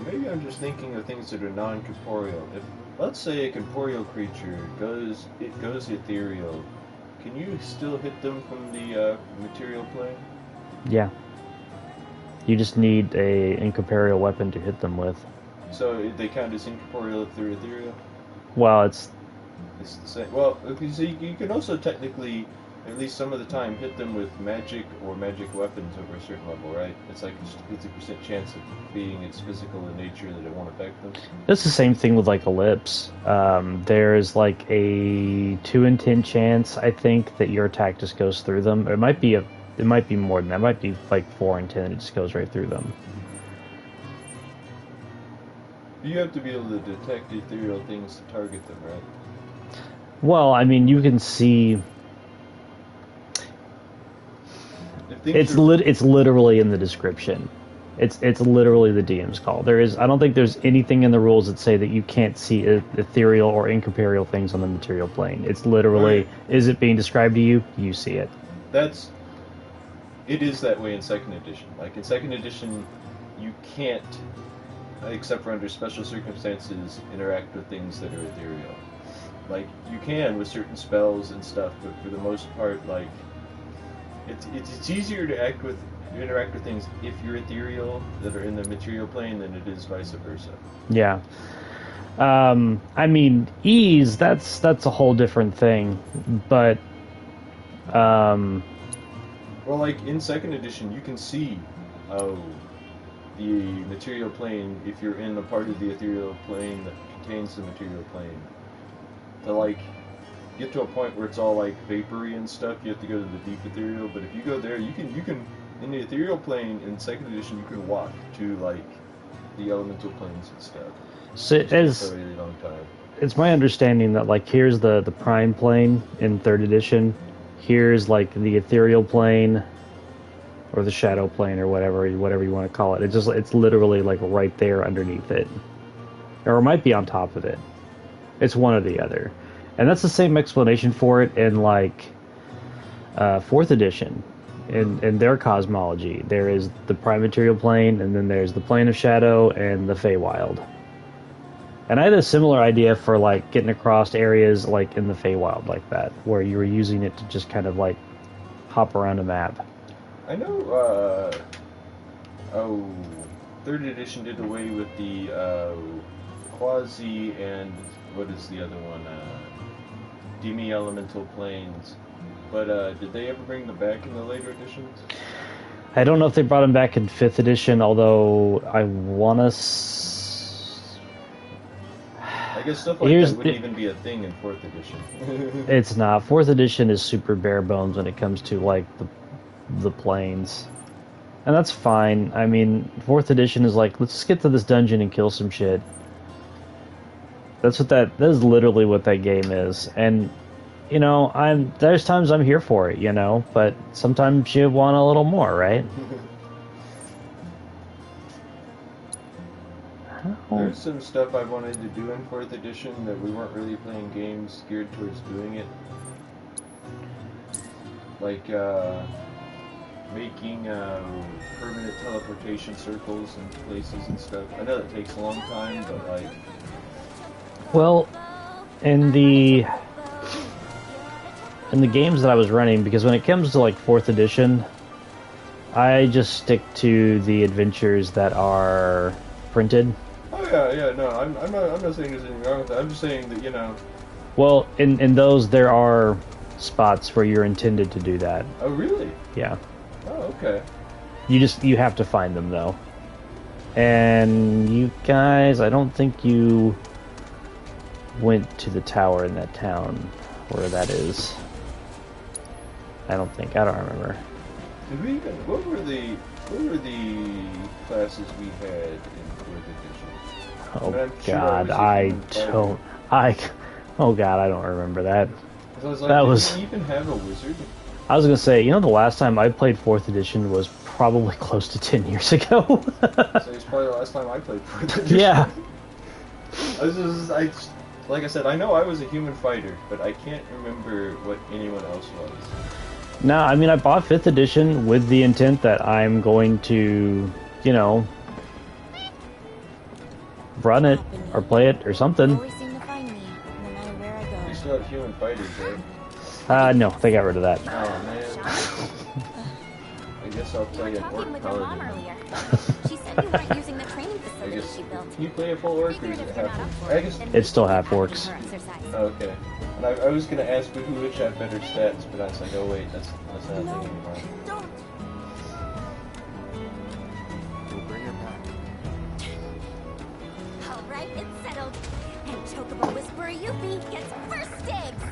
maybe I'm just thinking of things that are non-corporeal. If, let's say, a corporeal creature goes ethereal, can you still hit them from the material plane? Yeah. You just need a incorporeal weapon to hit them with. So they count as incorporeal if they're ethereal? Well, it's the same. Well, okay, so you can also technically, at least some of the time, hit them with magic or magic weapons over a certain level, right? It's like a 50% chance of being its physical in nature that it won't affect them. it's the same thing with like Ellipse. There's like a 2 in 10 chance, I think, that your attack just goes through them. It might be more than that. It might be like 4 in 10 and it just goes right through them. You have to be able to detect ethereal things to target them, right? Well, I mean, you can see. It's literally in the description. It's literally the DM's call. I don't think there's anything in the rules that say that you can't see ethereal or incorporeal things on the material plane. It's literally, right. Is it being described to you? You see it. It is that way in 2nd edition. Like in 2nd edition, you can't, except for under special circumstances, interact with things that are ethereal. Like you can with certain spells and stuff, but for the most part, like it's easier to interact with things if you're ethereal that are in the material plane than it is vice versa. Yeah. I mean, ease, that's a whole different thing, but well, like in 2nd edition, you can see the material plane if you're in a part of the ethereal plane that contains the material plane. To like get to a point where it's all like vapory and stuff, you have to go to the deep ethereal. But if you go there, you can in the ethereal plane in second edition, you can walk to like the elemental planes and stuff. So it is. For a really long time. It's my understanding that like here's the prime plane in third edition. Here's like the ethereal plane, or the shadow plane, or whatever you want to call it. It's literally like right there underneath it, or it might be on top of it. It's one or the other, and that's the same explanation for it in like fourth edition. In their cosmology, there is the prime material plane, and then there's the plane of shadow and the Feywild. And I had a similar idea for like getting across areas like in the Feywild like that, where you were using it to just kind of like hop around a map. I know, third edition did away with the quasi and what is the other one? Demi-elemental planes. But did they ever bring them back in the later editions? I don't know if they brought them back in 5th edition, although I want to... I guess stuff like that wouldn't even be a thing in 4th edition. It's not. 4th edition is super bare bones when it comes to, like, the planes. And that's fine. I mean, 4th edition is like, let's just get to this dungeon and kill some shit. That is literally what that game is. And, you know, there's times I'm here for it, you know, but sometimes you want a little more, right? There's some stuff I wanted to do in 4th edition that we weren't really playing games geared towards doing it. Like, making permanent teleportation circles and places and stuff. I know that takes a long time, but like... Well, in the games that I was running, because when it comes to like 4th edition, I just stick to the adventures that are printed. Oh yeah, no, I'm not saying there's anything wrong with that. I'm just saying that, you know... Well, in those, there are spots where you're intended to do that. Oh, really? Yeah. Oh, okay. You have to find them, though. And you guys, I don't think you went to the tower in that town, where that is. I don't remember. Did we even... What were the classes we had in 4th edition? Oh God, oh God, I don't remember that. So I was like, did we even have a wizard? I was gonna say, you know, the last time I played 4th edition was probably close to 10 years ago. So it's probably the last time I played 4th edition. Yeah. Like I said, I know I was a human fighter, but I can't remember what anyone else was. No, I mean, I bought 5th edition with the intent that I'm going to, you know, run it or play it or something. You still have human fighters, right? No, they got rid of that. Oh man. I guess I'll play an orc paladin. She said you weren't using the training facility she built. Can you play a full orc or is it half orc? I guess It's still half orcs. Oh, okay. And I was gonna ask which had better stats, but I was like, oh wait, that's not a thing anymore. Don't. We'll bring her back. All right, it's settled. And Chocobo Whisperer Yuffie gets first dibs.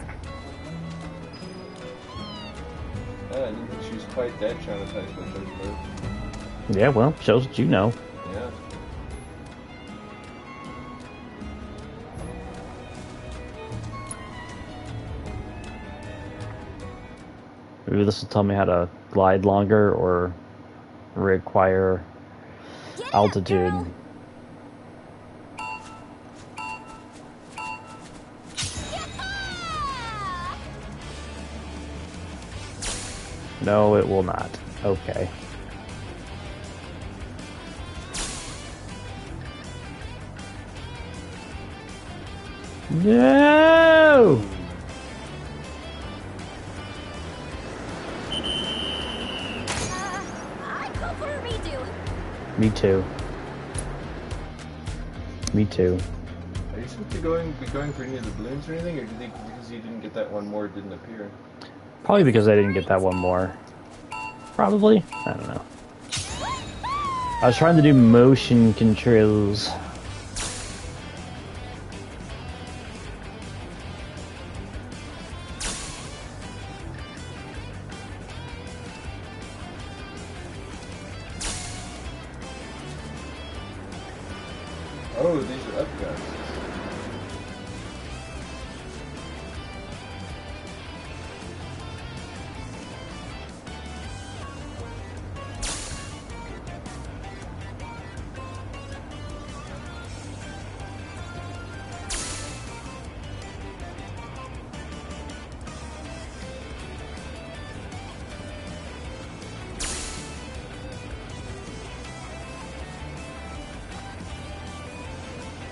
I didn't think she was quite that traumatized by Chocobo. Yeah, well, shows what you know. Yeah. Maybe this will tell me how to glide longer or require altitude. No, it will not. Okay. No! I'd go for a redo. Me too. Me too. Are you supposed to be going for any of the balloons or anything, or do you think because you didn't get that one more, it didn't appear? Probably because I didn't get that one more. Probably? I don't know. I was trying to do motion controls. Oh, these are up guys.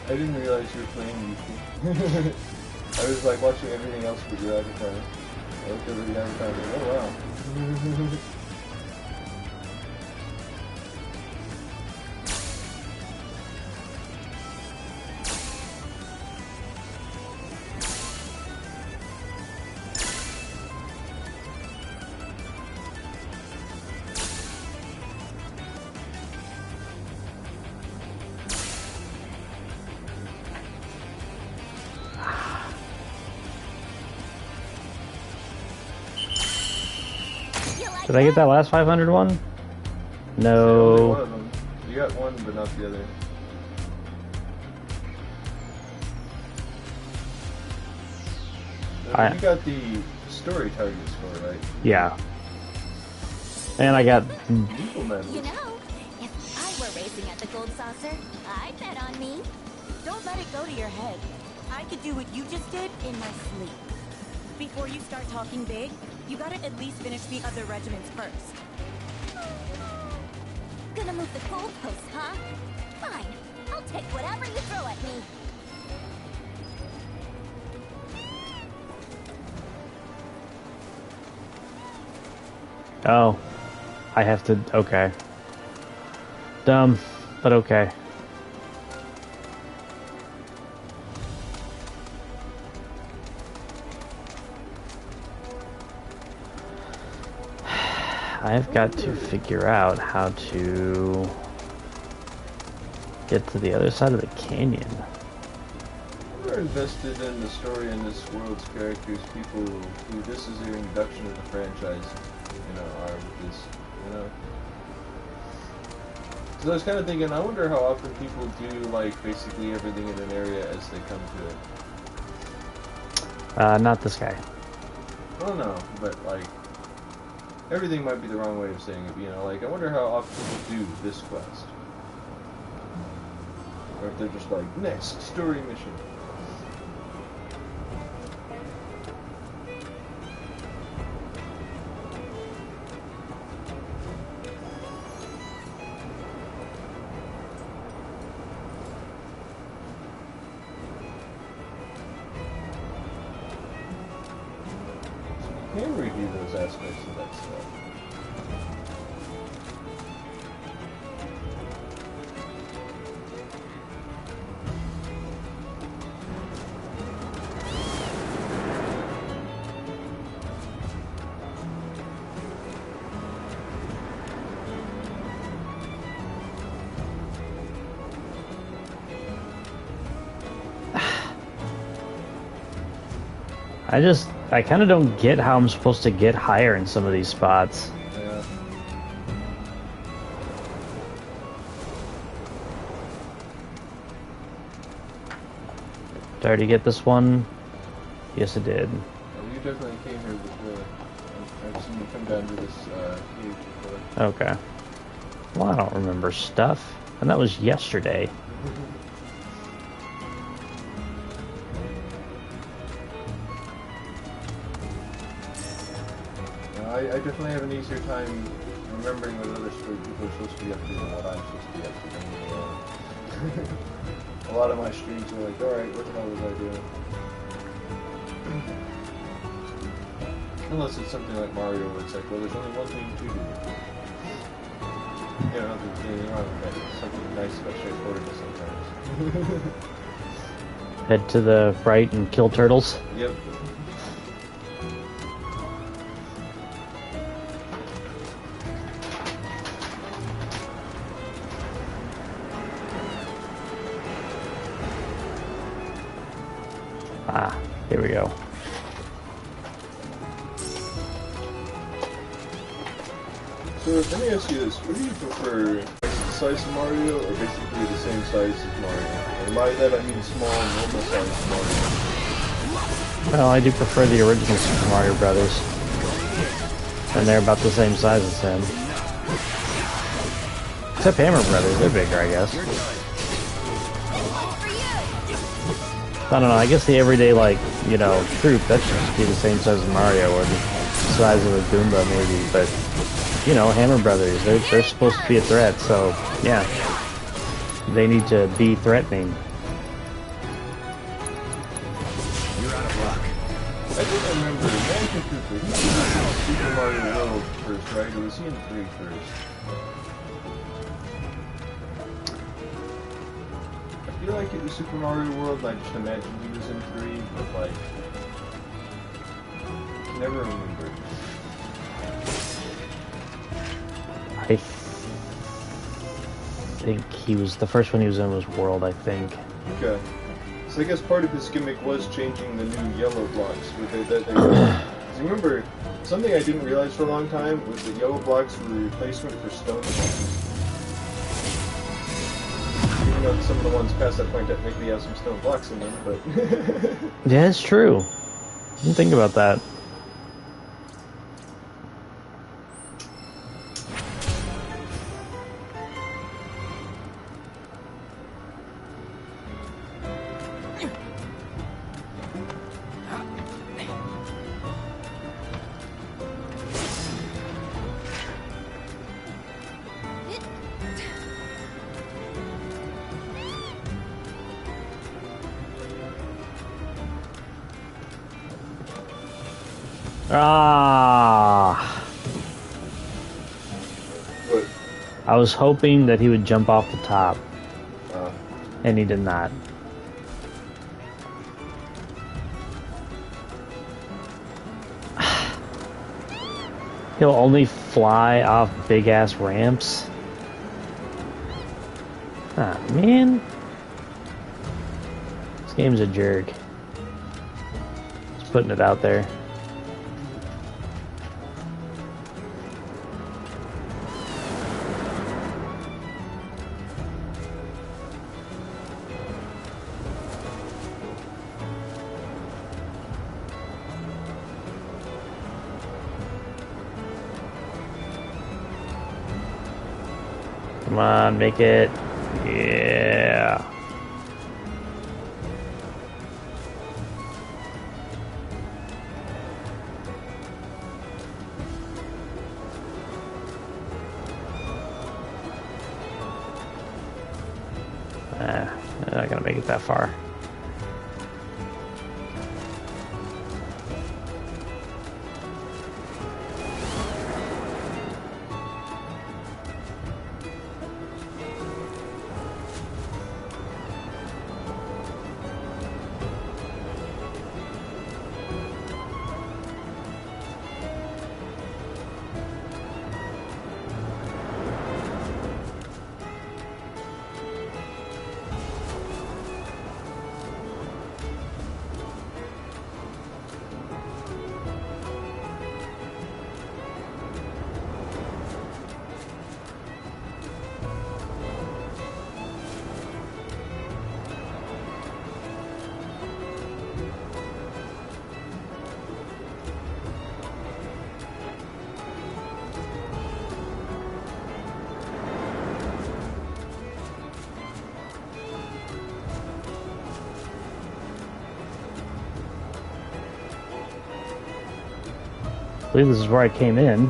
I didn't realize you were playing YouTube. I was like watching everything else but your avatar. I looked over the avatar and was like, oh wow. Did I get that last 500 one? Only No. one of them. You got one, but not the other. You got the story targets for, right? Yeah. And I got... Eagle medals. You know, if I were racing at the Gold Saucer, I'd bet on me. Don't let it go to your head. I could do what you just did in my sleep. Before you start talking big, you gotta at least finish the other regiments first. Gonna move the goalposts, huh? Fine. I'll take whatever you throw at me. Oh. I have to... Okay. Dumb, but okay. I've got to figure out how to get to the other side of the canyon. We're invested in the story and this world's characters, people who this is their introduction to the franchise, you know, are with this, you know. So I was kind of thinking, I wonder how often people do, like, basically everything in an area as they come to it. Not this guy. I don't know, but, like, everything might be the wrong way of saying it, you know, like, I wonder how often people do this quest. Or if they're just like, next story mission. You can review those aspects of that stuff. I kind of don't get how I'm supposed to get higher in some of these spots. Yeah. Did I already get this one? Yes, I did. Well, you definitely came here before. I've seen you come down to this cave before. Okay. Well, I don't remember stuff. And that was yesterday. I definitely have an easier time remembering what other people are supposed to be up to than what I'm supposed to be up to. A lot of my streams are like, alright, what the hell was I doing? Unless it's something like Mario where it's like, well, there's only one thing to do. You know, I don't think there's anything wrong with that. It's something nice about straightforwardness sometimes. Head to the right and kill turtles. Yep. Ah, here we go. So let me ask you this: what do you prefer, size of Mario are basically the same size as Mario. And by that I mean small, normal size Mario. Well, I do prefer the original Super Mario Brothers. And they're about the same size as him. Except Hammer Brothers, they're bigger, I guess. I don't know, I guess the everyday, like, you know, troop, that should just be the same size as Mario, or the size of a Goomba, maybe, but, you know, Hammer Brothers, they're supposed to be a threat, so, yeah. They need to be threatening. You're out of luck. I don't remember, Mansion Cooper, he was in Super Mario World first, right? Or was he in 3 first? I feel like it was Super Mario World, and I just imagined he was in 3, but like, never remember. I think he was, the first one he was in was World, I think. Okay. So I guess part of his gimmick was changing the new yellow blocks. Because remember, something I didn't realize for a long time was that yellow blocks were a replacement for stone blocks. Even though some of the ones past that point technically have some stone blocks in them, but... Yeah, it's true. I didn't think about that. Ah! What? I was hoping that he would jump off the top, and he did not. He'll only fly off big-ass ramps? Ah, man. This game's a jerk. Just putting it out there. Come on, make it. Yeah. I'm not gonna make it that far. I believe this is where I came in.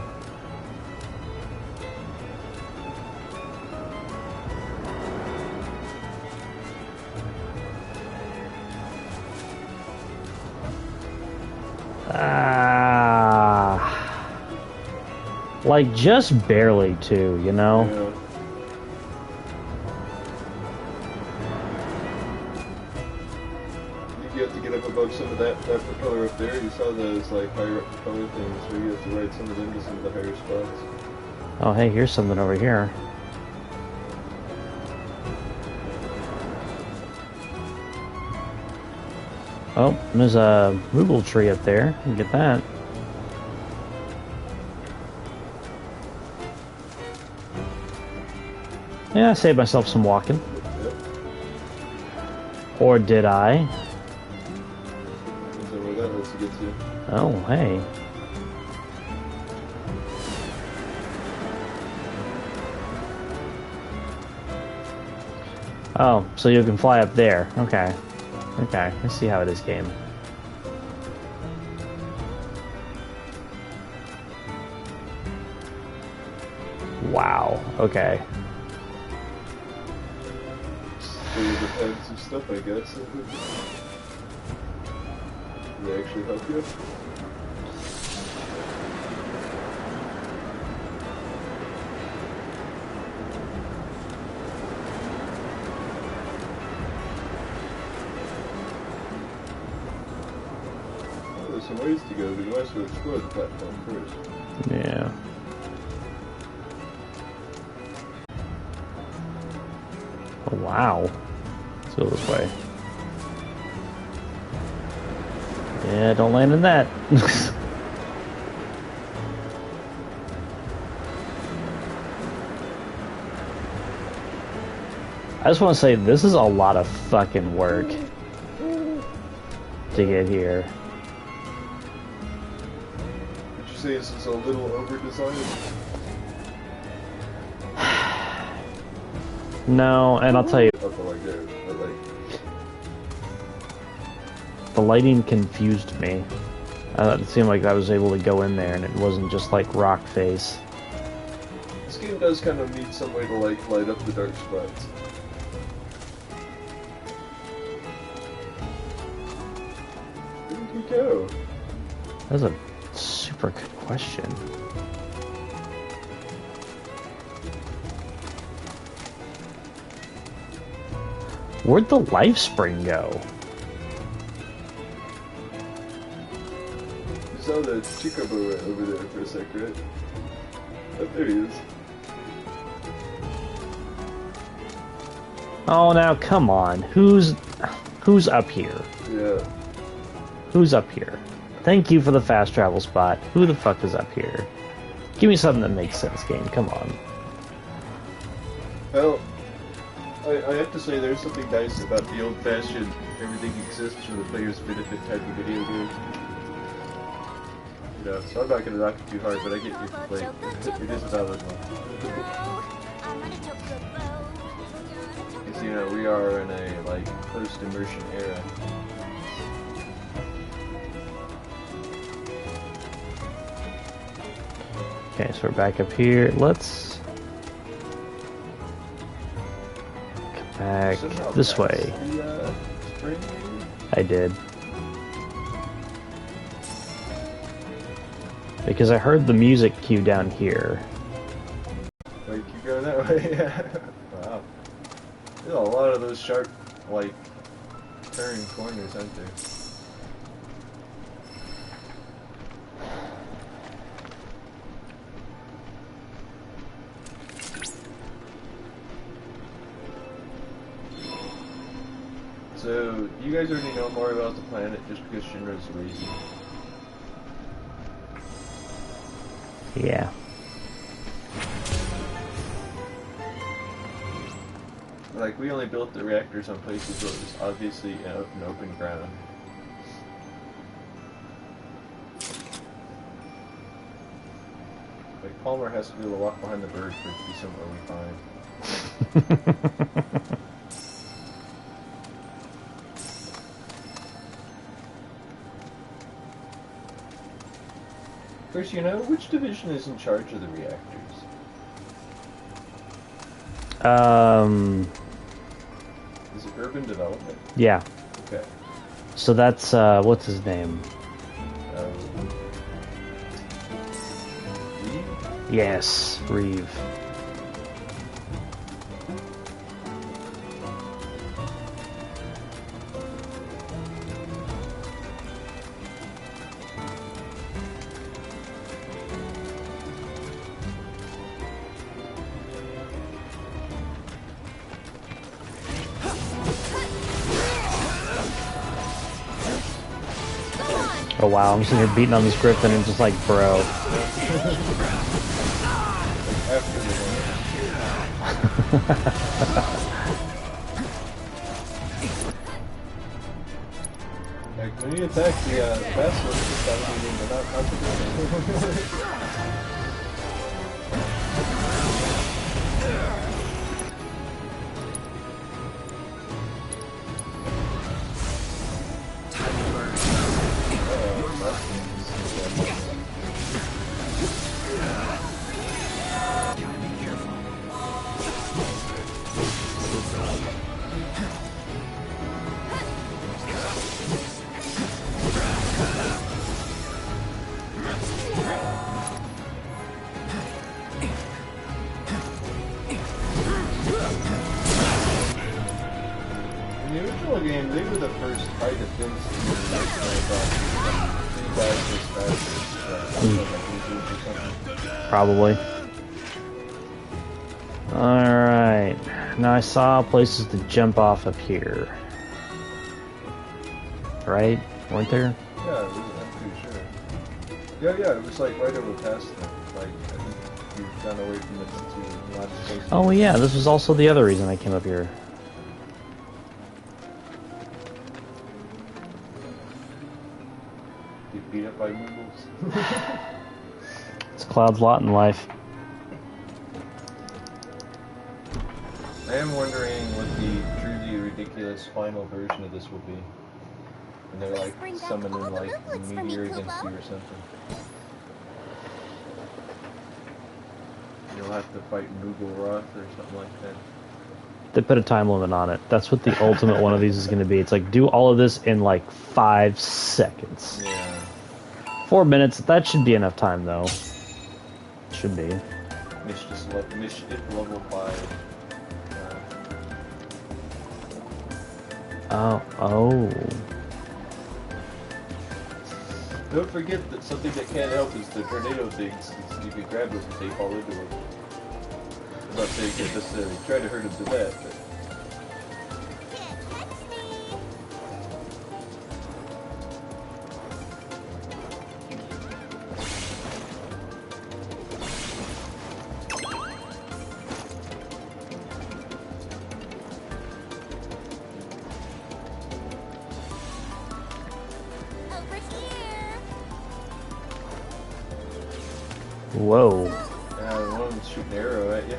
Like, just barely, too, you know? Yeah. You have to get up above some of that propeller up there. You saw those, like, higher up propeller things, so you have to ride some of them to some of the higher spots. Oh, hey, here's something over here. Oh, there's a Moogle tree up there. You can get that. Yeah, I saved myself some walking. Yep. Or did I? Depends on where that lets you get to. Oh, hey. Oh, so you can fly up there. Okay. Okay, I see how it is, game. Wow, okay. So you have some stuff, I guess. Did they actually help you? Oh, there's some ways to go, but you might as well explore the platform first. Yeah. Oh, wow. Let's go this way. Yeah, don't land in that. I just want to say, this is a lot of fucking work to get here. Would you say this is a little over-designed? No, and I'll tell you, Up like that, but like... the lighting confused me. It seemed like I was able to go in there and it wasn't just like rock face. This game does kind of need some way to like light up the dark spots. Where did he go? That's a super good question. Where'd the life spring go? You saw the Chikobo right over there for a sec, right? Oh, there he is. Oh, now come on. Who's up here? Yeah. Who's up here? Thank you for the fast travel spot. Who the fuck is up here? Give me something that makes sense, game. Come on. Well, I have to say there's something nice about the old-fashioned everything exists for the player's benefit type of video game. You know, so I'm not gonna knock it too hard, but I get your complaint. It is a valid one. Because, you know, we are in a, like, post-immersion era. Okay, so we're back up here. Let's come back this way. I did. Because I heard the music cue down here. Wait, keep going that way? Wow. There's a lot of those sharp, like, turn corners, aren't there? So, you guys already know more about the planet just because Shinra's lazy. Yeah. Like, we only built the reactors on places where it was obviously an open ground. Like, Palmer has to be able to walk behind the bird for it to be somewhere we find. Of course, you know, which division is in charge of the reactors? Is it urban development? Yeah. Okay. So that's, what's his name? Reeve? Yes, Reeve. Oh wow, I'm sitting here beating on this griffin and just like, bro. After the Like, when you attack the vessel, it's just that meaning, but not to do it. In the original game, they were the first high defense team. Probably. Alright. Now I saw places to jump off up here. Right? Weren't there? Yeah, I'm pretty sure. Yeah, it was like right over past them. Like, I think you've gone away from it since you last place. Oh yeah, this was also the other reason I came up here. Get beat up by Moogles. It's Cloud's lot in life. I am wondering what the truly ridiculous final version of this will be. And they're like summoning like a meteor against you or something. You'll have to fight Moogle Roth or something like that. They put a time limit on it. That's what the ultimate one of these is going to be. It's like, do all of this in like 5 seconds. Yeah. 4 minutes, that should be enough time though. Should be. Mischief level 5. Oh. Don't forget that something that can't help is the tornado things. You can grab those if they fall into them. I'm not saying you necessarily try to hurt them to death, but... Whoa. Yeah, the one's shooting an arrow at you.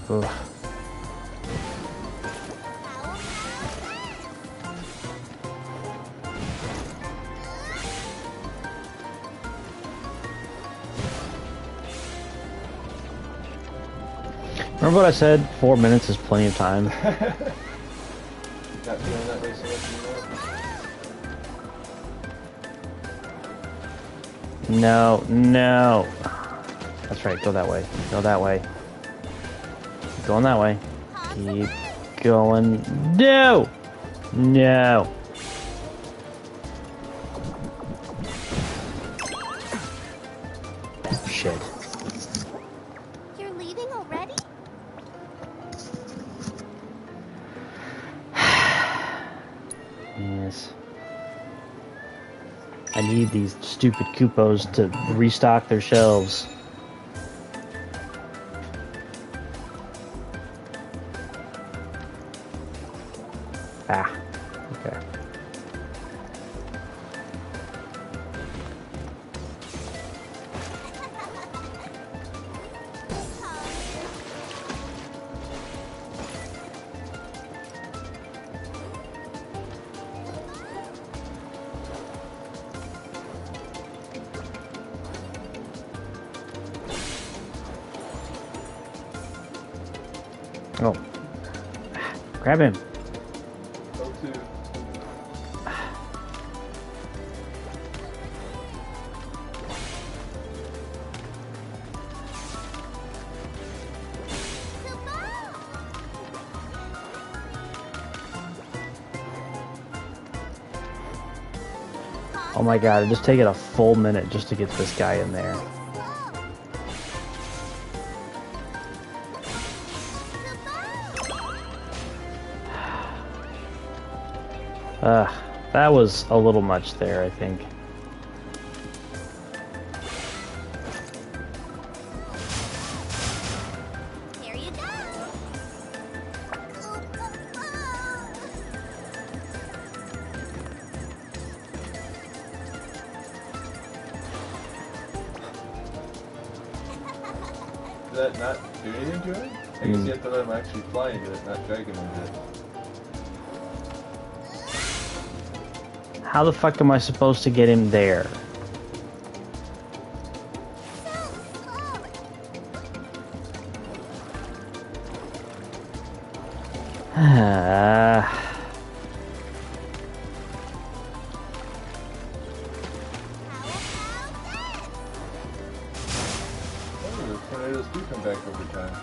Ugh. Remember what I said? 4 minutes is plenty of time. Not feeling that way so much anymore. No. That's right, go that way. Go that way. Keep going that way. Keep going. No! No. Shit. You're leaving already? Yes. I need these stupid Koopos to restock their shelves. Ah, okay. Oh. Grab him. Go to... Oh my god, it just taken a full minute just to get this guy in there. That was a little much there, I think. that not do anything to it? I guess you have to let him actually fly into it, not drag him into it. How the fuck am I supposed to get him there? Oh, tornadoes do come back over time.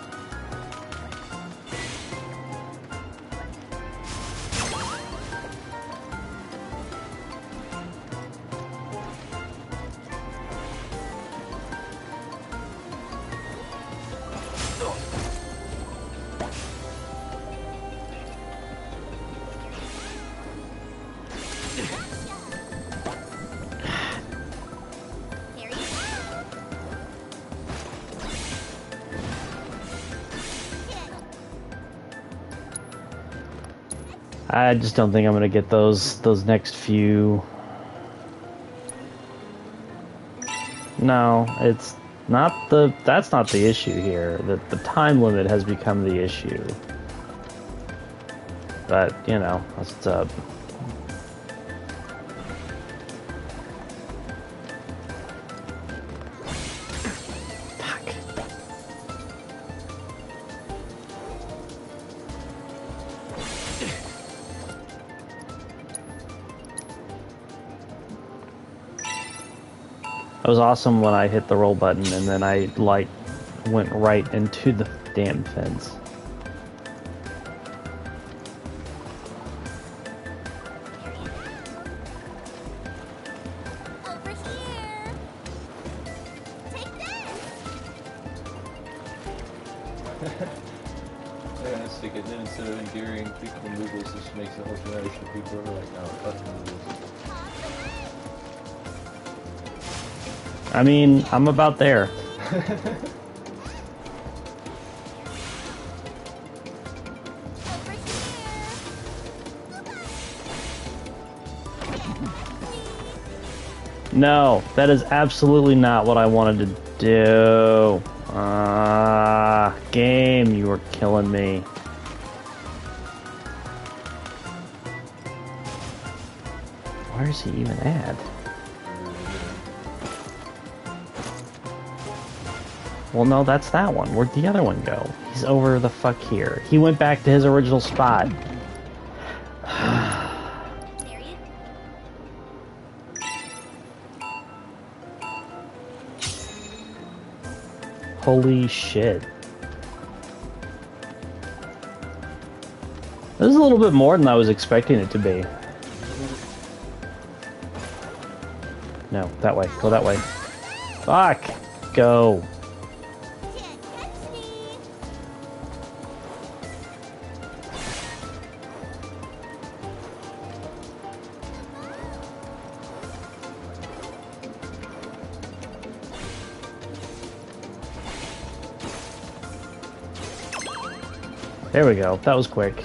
Here you go. I just don't think I'm gonna get those next few. No, it's not that's not the issue here. The time limit has become the issue. But, you know, that's what's up. Fuck. It was awesome when I hit the roll button and then I, like, went right into the damn fence. Over here. Take this. Yeah, let's stick it. Then instead of endearing people noodles, this makes a whole generation of people who are like, no, fuck noodles. I mean, I'm about there. Over here. No, that is absolutely not what I wanted to do. Game, you were killing me. Where is he even at? Well, no, that's that one. Where'd the other one go? He's over the fuck here. He went back to his original spot. There you Holy shit. This is a little bit more than I was expecting it to be. No, that way. Go that way. Fuck! Go. can't catch me. There we go. That was quick.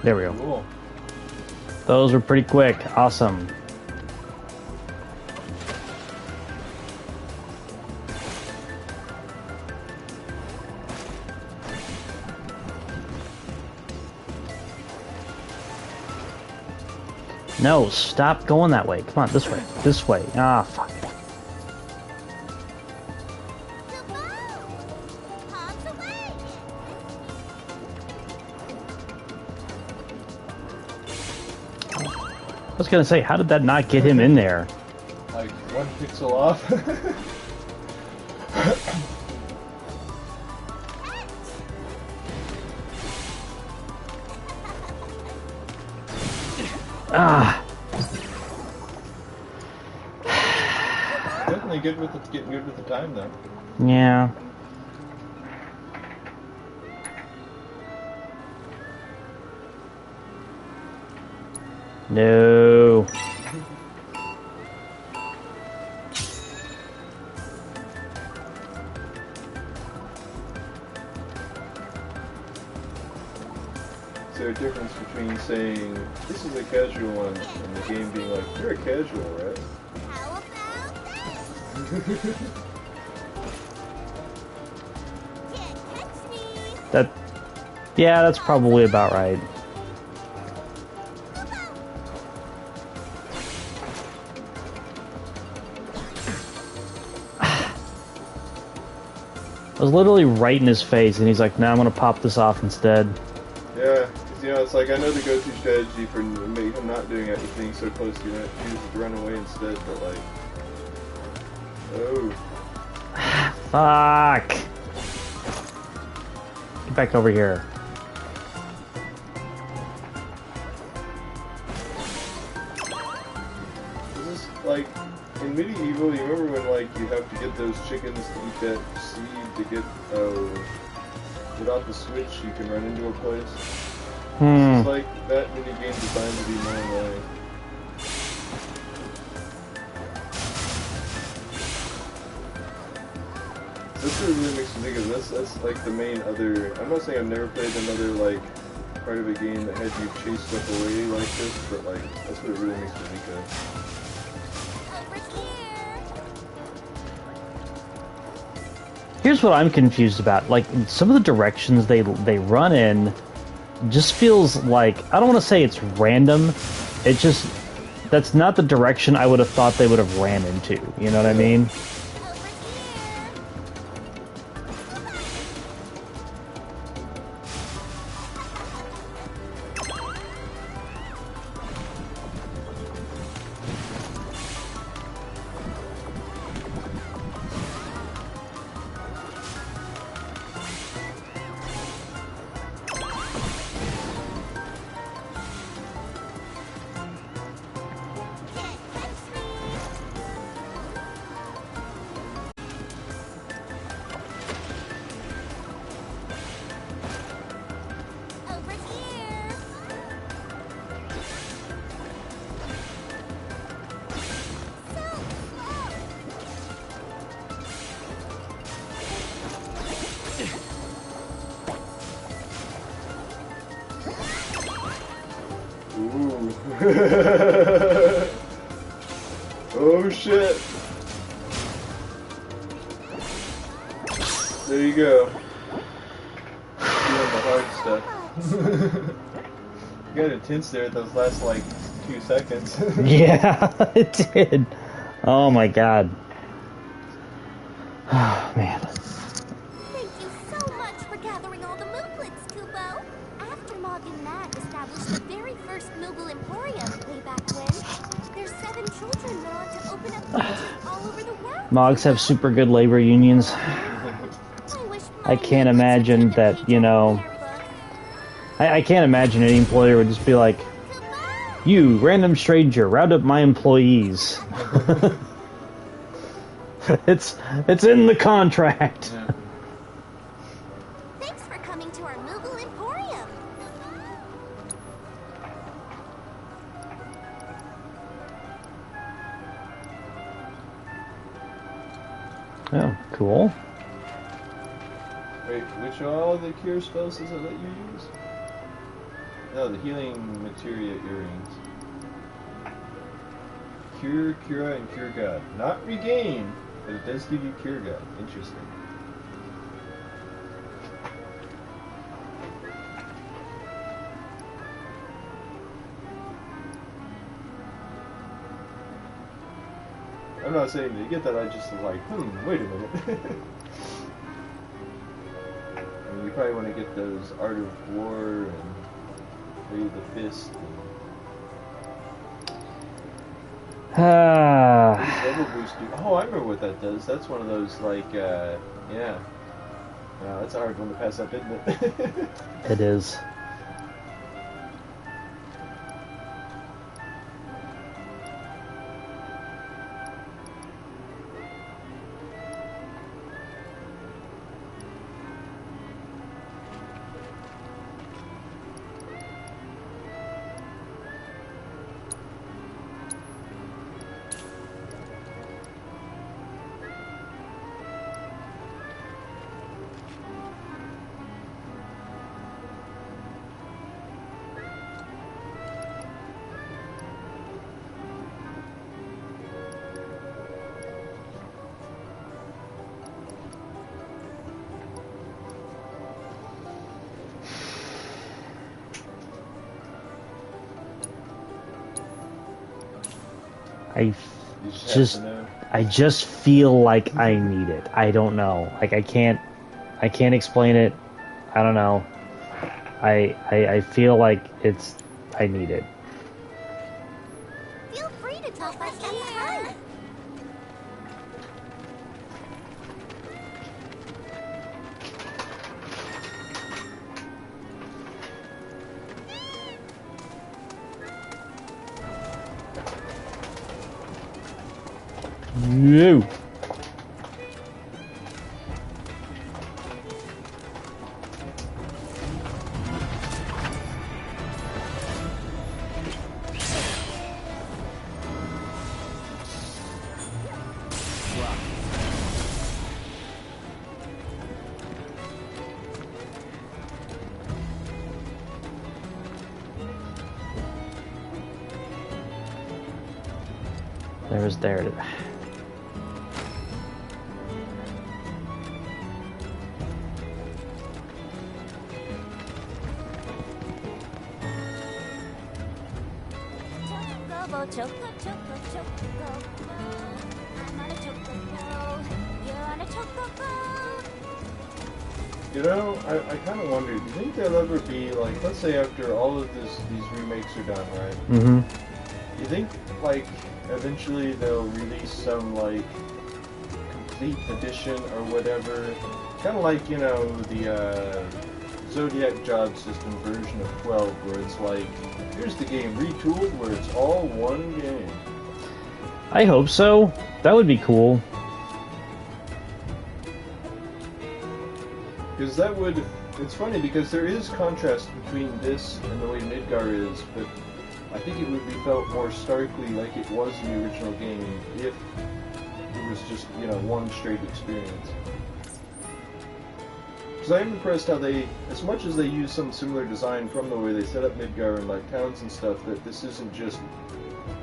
There we go. Cool. Those were pretty quick. Awesome. No, stop going that way. Come on, this way. This way. Ah, fuck. Hops away. I was gonna say, how did that not get him in there? Like, one pixel off. Ah. getting good with the time though. Yeah. No. Is there a difference between saying this is a casual one and the game being like, you're a casual, right? How about that? Can't catch me. Yeah, that's probably about right. I was literally right in his face, and he's like, "Nah, I'm gonna pop this off instead." Yeah, because it's like I know the go-to strategy for him not doing it is being so close to you, chooses to run away instead, but like, oh, Fuck! Get back over here. this is like in medieval. You remember when like you have to get those chickens to eat that seed to get without the switch you can run into a place. It's like that mini game designed to be more annoying. This really makes me think of this. That's like the main other. I'm not saying I've never played another like part of a game that had you chase stuff away like this, but like that's what it really makes me think of. Over here. Here's what I'm confused about. Like, some of the directions they run in just feels like, I don't want to say it's random. It just, that's not the direction I would have thought they would have ran into. You know what I mean? Over here. Ooh. Oh shit. There you go. Doing the hard stuff. You got intense there at those last like 2 seconds. Yeah, it did. Oh my god. Oh man. Thank you so much for gathering all the mooglets, Kubo. After Mog and Matt established the very first Moogle Emporium way back when, their 7 children went on to open up branches all over the world. Mogs have super good labor unions. I can't imagine that, you know... I can't imagine any employer would just be like, "You, random stranger, round up my employees." It's in the contract. Yeah. Thanks for coming to our Moogle Emporium. Oh, cool. Wait, which of all the cure spells does it let you use? No, the healing materia earrings. Cure, Cura, and Cure God. Not regain, but it does give you Cure God. Interesting. I'm not saying to get that, I just was like, wait a minute. I mean, you probably want to get those Art of War and Way of the Fist. Level boost. Oh, I remember what that does. That's one of those, like, yeah. Wow, that's a hard one to pass up, isn't it? It is. I You just, have to know. I just feel like I need it. I don't know. Like I can't explain it. I don't know. I feel like I need it. Feel free to drop us anytime. No. There. Chocobo, chocobo. I'm on a chocobo. You're on a chocobo. You know, I kind of wonder, do you think there'll ever be, like, let's say after all of these remakes are done, right? Mm-hmm. You think, like, eventually they'll release some, like, complete edition or whatever? Kind of like, you know, the Zodiac Job System version of 12, where it's like, here's the game retooled, where it's all one game. I hope so. That would be cool. Because that would... It's funny, because there is contrast between this and the way Midgar is, but I think it would be felt more starkly like it was in the original game if it was just, you know, one straight experience. Because I'm impressed how they, as much as they use some similar design from the way they set up Midgar and like towns and stuff, that this isn't just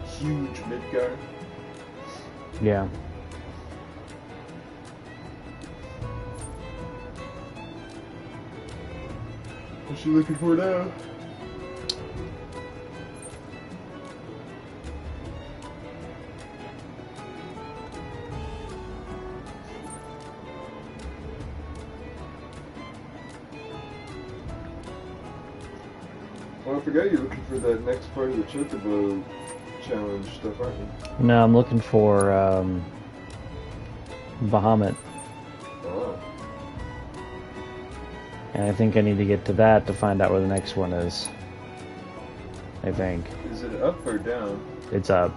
huge Midgar. Yeah. What's she looking for now? Well, I forgot you're looking for that next part of the Chocobo challenge stuff, aren't you? No, I'm looking for Bahamut. Oh. And I think I need to get to that to find out where the next one is. I think. Is it up or down? It's up.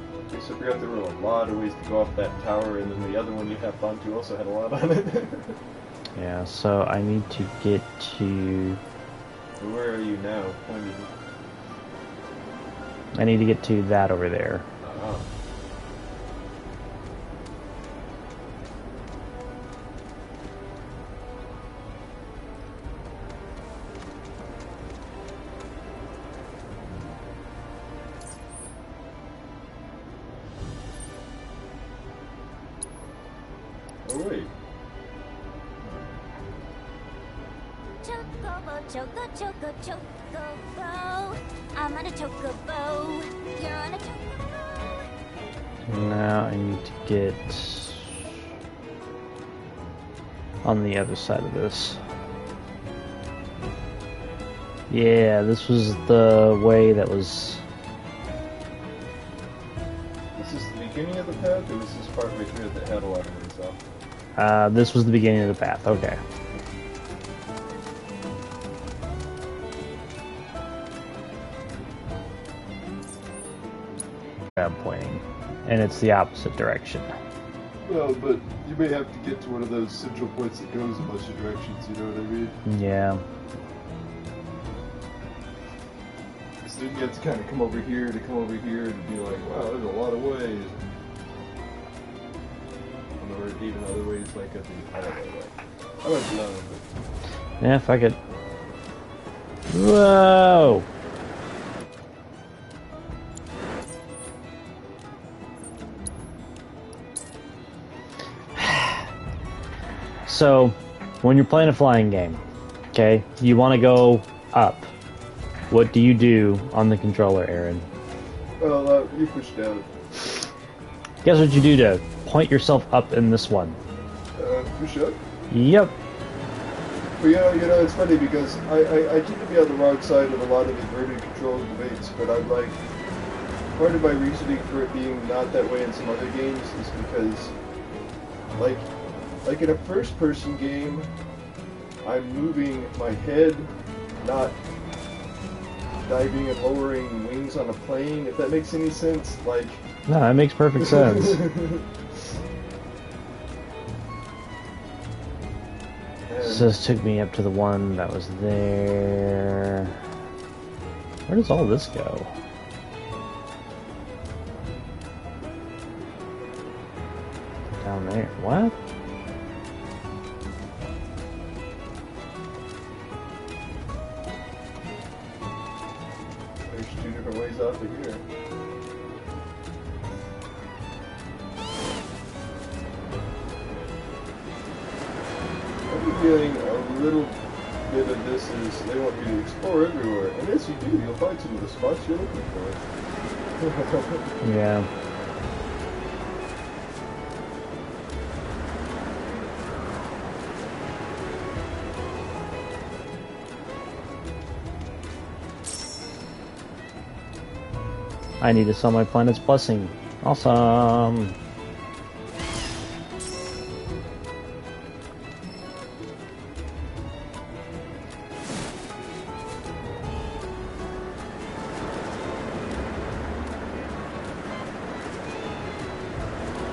I guess I forgot there were a lot of ways to go off that tower, and then the other one you tapped onto also had a lot on it. Yeah, so I need to get to... Where are you now? I need to get to that over there. Oh. Oh wait. Chocobo. I'm on a chocobo. You're on a chocobo. Now I need to get on the other side of this. Yeah, this was the way that was... Is this the beginning of the path, or was this partway through that had a lot of ways off? this was the beginning of the path, okay. I'm pointing, and it's the opposite direction. Well, but you may have to get to one of those central points that goes a bunch of directions, you know what I mean? Yeah. So then you have to kind of come over here to be like, wow, there's a lot of ways. Or even other ways, like at the, I don't know, like, I like none of it. Yeah, fuck it. Whoa! So, when you're playing a flying game, okay, you want to go up. What do you do on the controller, Aaron? Well, you push down. Guess what you do to point yourself up in this one? Push up? Yep. But it's funny because I tend to be on the wrong side of a lot of inverted control debates, but I'm like, part of my reasoning for it being not that way in some other games is because, like in a first-person game, I'm moving my head, not diving and lowering wings on a plane, if that makes any sense. Like, No, that makes perfect sense. So this took me up to the one that was there. Where does all this go? Down there. What? There's two different ways off of here. I'm feeling a little bit of this is they want you to explore everywhere, and as you do, you'll find some of the spots you're looking for. Yeah. I need to sell my planet's blessing. Awesome.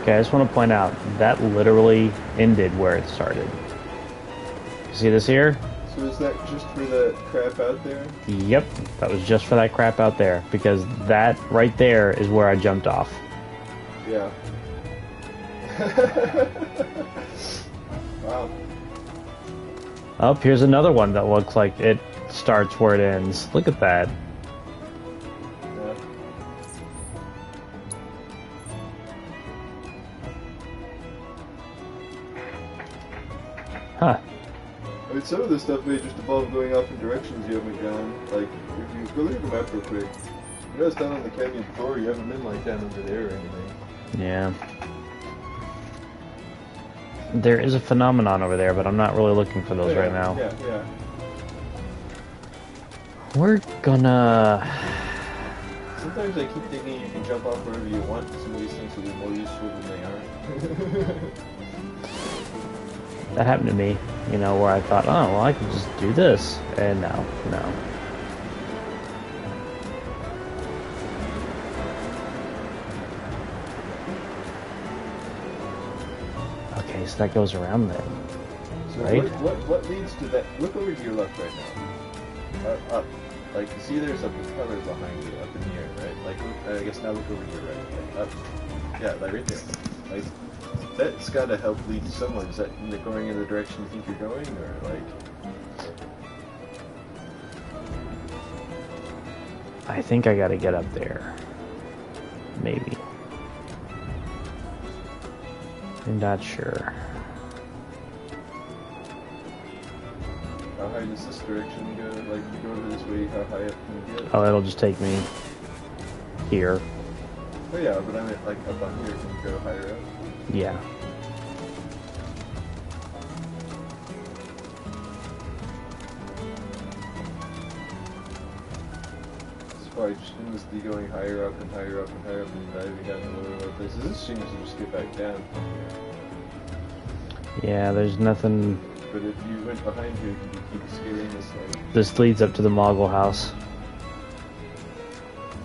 Okay, I just want to point out, that literally ended where it started. See this here? So is that just for that crap out there? Yep, that was just for that crap out there, because that right there is where I jumped off. Yeah. Wow. Oh, here's another one that looks like it starts where it ends. Look at that. Yeah. Huh. I mean, some of this stuff may just involve going off in directions you haven't gone. Like, if you go look at the map real quick, you notice down on the canyon floor you haven't been like down over there or anything. Yeah. There is a phenomenon over there, but I'm not really looking for those Yeah, right now. Yeah, yeah. We're gonna... Sometimes I keep thinking you can jump off wherever you want. Some of these things will be more useful than they are. That happened to me, you know, where I thought, oh, well, I could just do this. And no. Okay, so that goes around then, So right? what leads to that? Look over to your left right now. Up. Like, see there's a propeller behind you up in the air, right? Like, I guess now look over to your right. Like, up. Yeah, like right there. Like, that's got to help lead someone. Is that going in the direction you think you're going, or like? I think I gotta get up there. Maybe. I'm not sure. How high does this direction go? Like, you go over this way, how high up can you get? Oh, it'll just take me here. Oh yeah, but I meant like up on here. Can you go higher up? Yeah. It's probably just endlessly going higher up and higher up and higher up and diving down to lower places. This seems to just get back down. Yeah, there's nothing... But if you went behind here, you could keep scaling this way. This leads up to the Moggle house.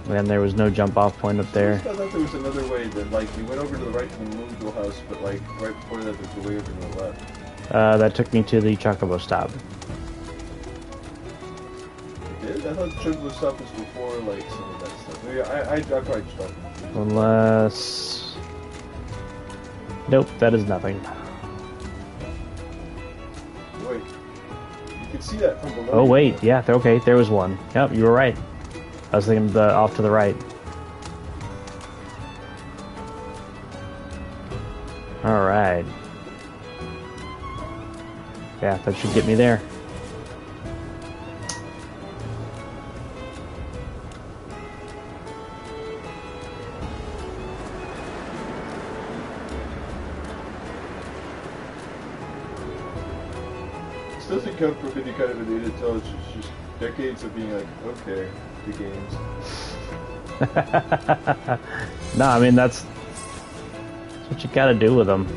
And there was no jump off point up there. I thought there was another way that, like, you went over to the right to the Moonville house, but, like, right before that there's a way over to the left. That took me to the Chocobo stop. It did? I thought the Chocobo stop was before, like, some of that stuff. Maybe I probably just got confused. Unless... Nope, that is nothing. Wait. You can see that from below. Oh wait, yeah, okay, there was one. Yep, you were right. I was thinking the off to the right. Alright. Yeah, that should get me there. doesn't come from any kind of innate intelligence. It's just decades of being like, okay, the games. No, I mean that's what you gotta do with them.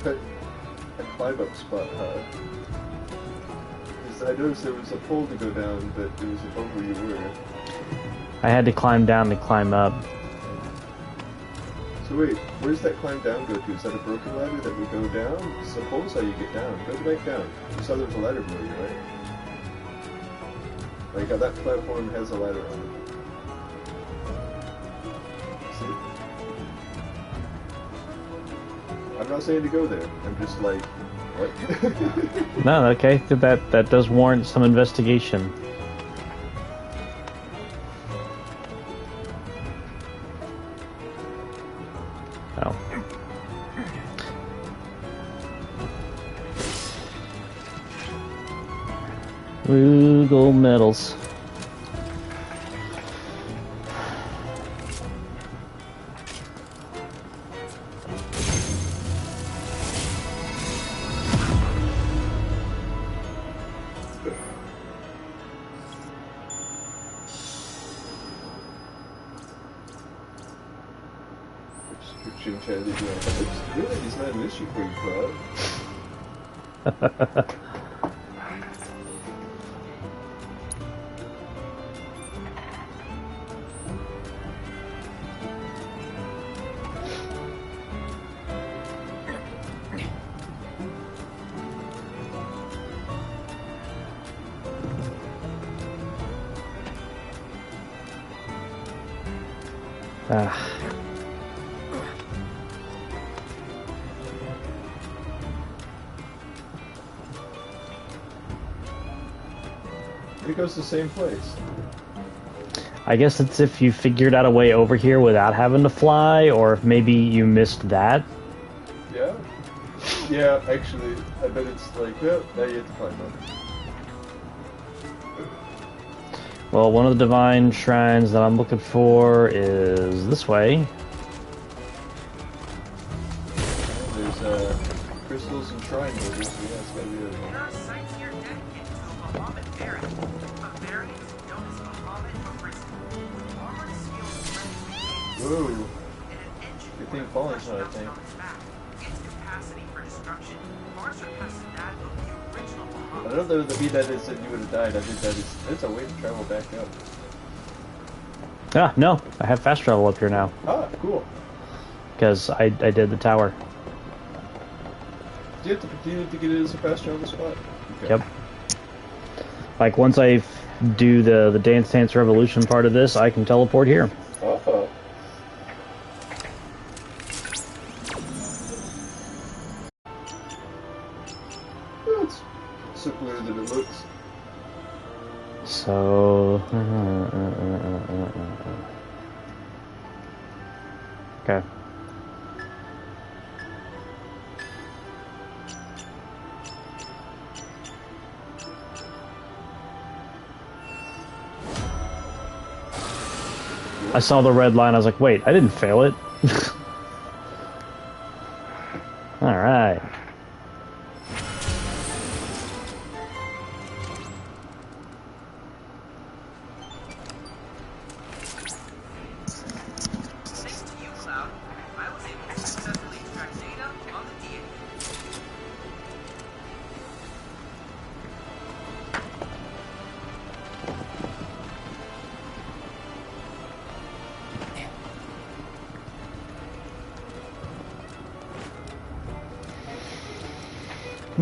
But a climb-up spot, huh? Because I noticed there was a pole to go down, but it was above where you were. I had to climb down to climb up. So wait, where does that climb down go to? Is that a broken ladder that would go down? Suppose how you get down. Go back down. You saw there was a ladder below you, right? Like how that platform has a ladder on it. See? I'm not saying to go there. I'm just like, what? No, okay, that does warrant some investigation. Oh. Ooh, gold medals. Really, it's not an issue for you, Cloud. It goes to the same place. I guess it's if you figured out a way over here without having to fly, or if maybe you missed that. Yeah? Yeah, actually, I bet it's like, well, now you have to climb up. Well, one of the divine shrines that I'm looking for is this way. There's crystals and shrine builders, so yeah, it's gotta be over There here. are sites here dedicated to a Bahamut variant. A variant known as Bahamut of Reissue. Armored skills strength Whoa. and an engine Good thing with falling's fleshed not a out thing. on its back. Its capacity for destruction far surpasses that of the original I Bahamut. don't know that that is that you would have died. I think that is, it's a way to travel back up. Ah, no, I have fast travel up here now Ah, cool. because I did the tower. Do you have to continue to get it as a fast travel spot? Okay. Yep. Like once I do the Dance Dance Revolution part of this, I can teleport here. Oh. It's simpler than it looks. So. Okay. I saw the red line. I was like, wait, I didn't fail it. All right. Thanks to you, Cloud, I was able to successfully extract data on the deity.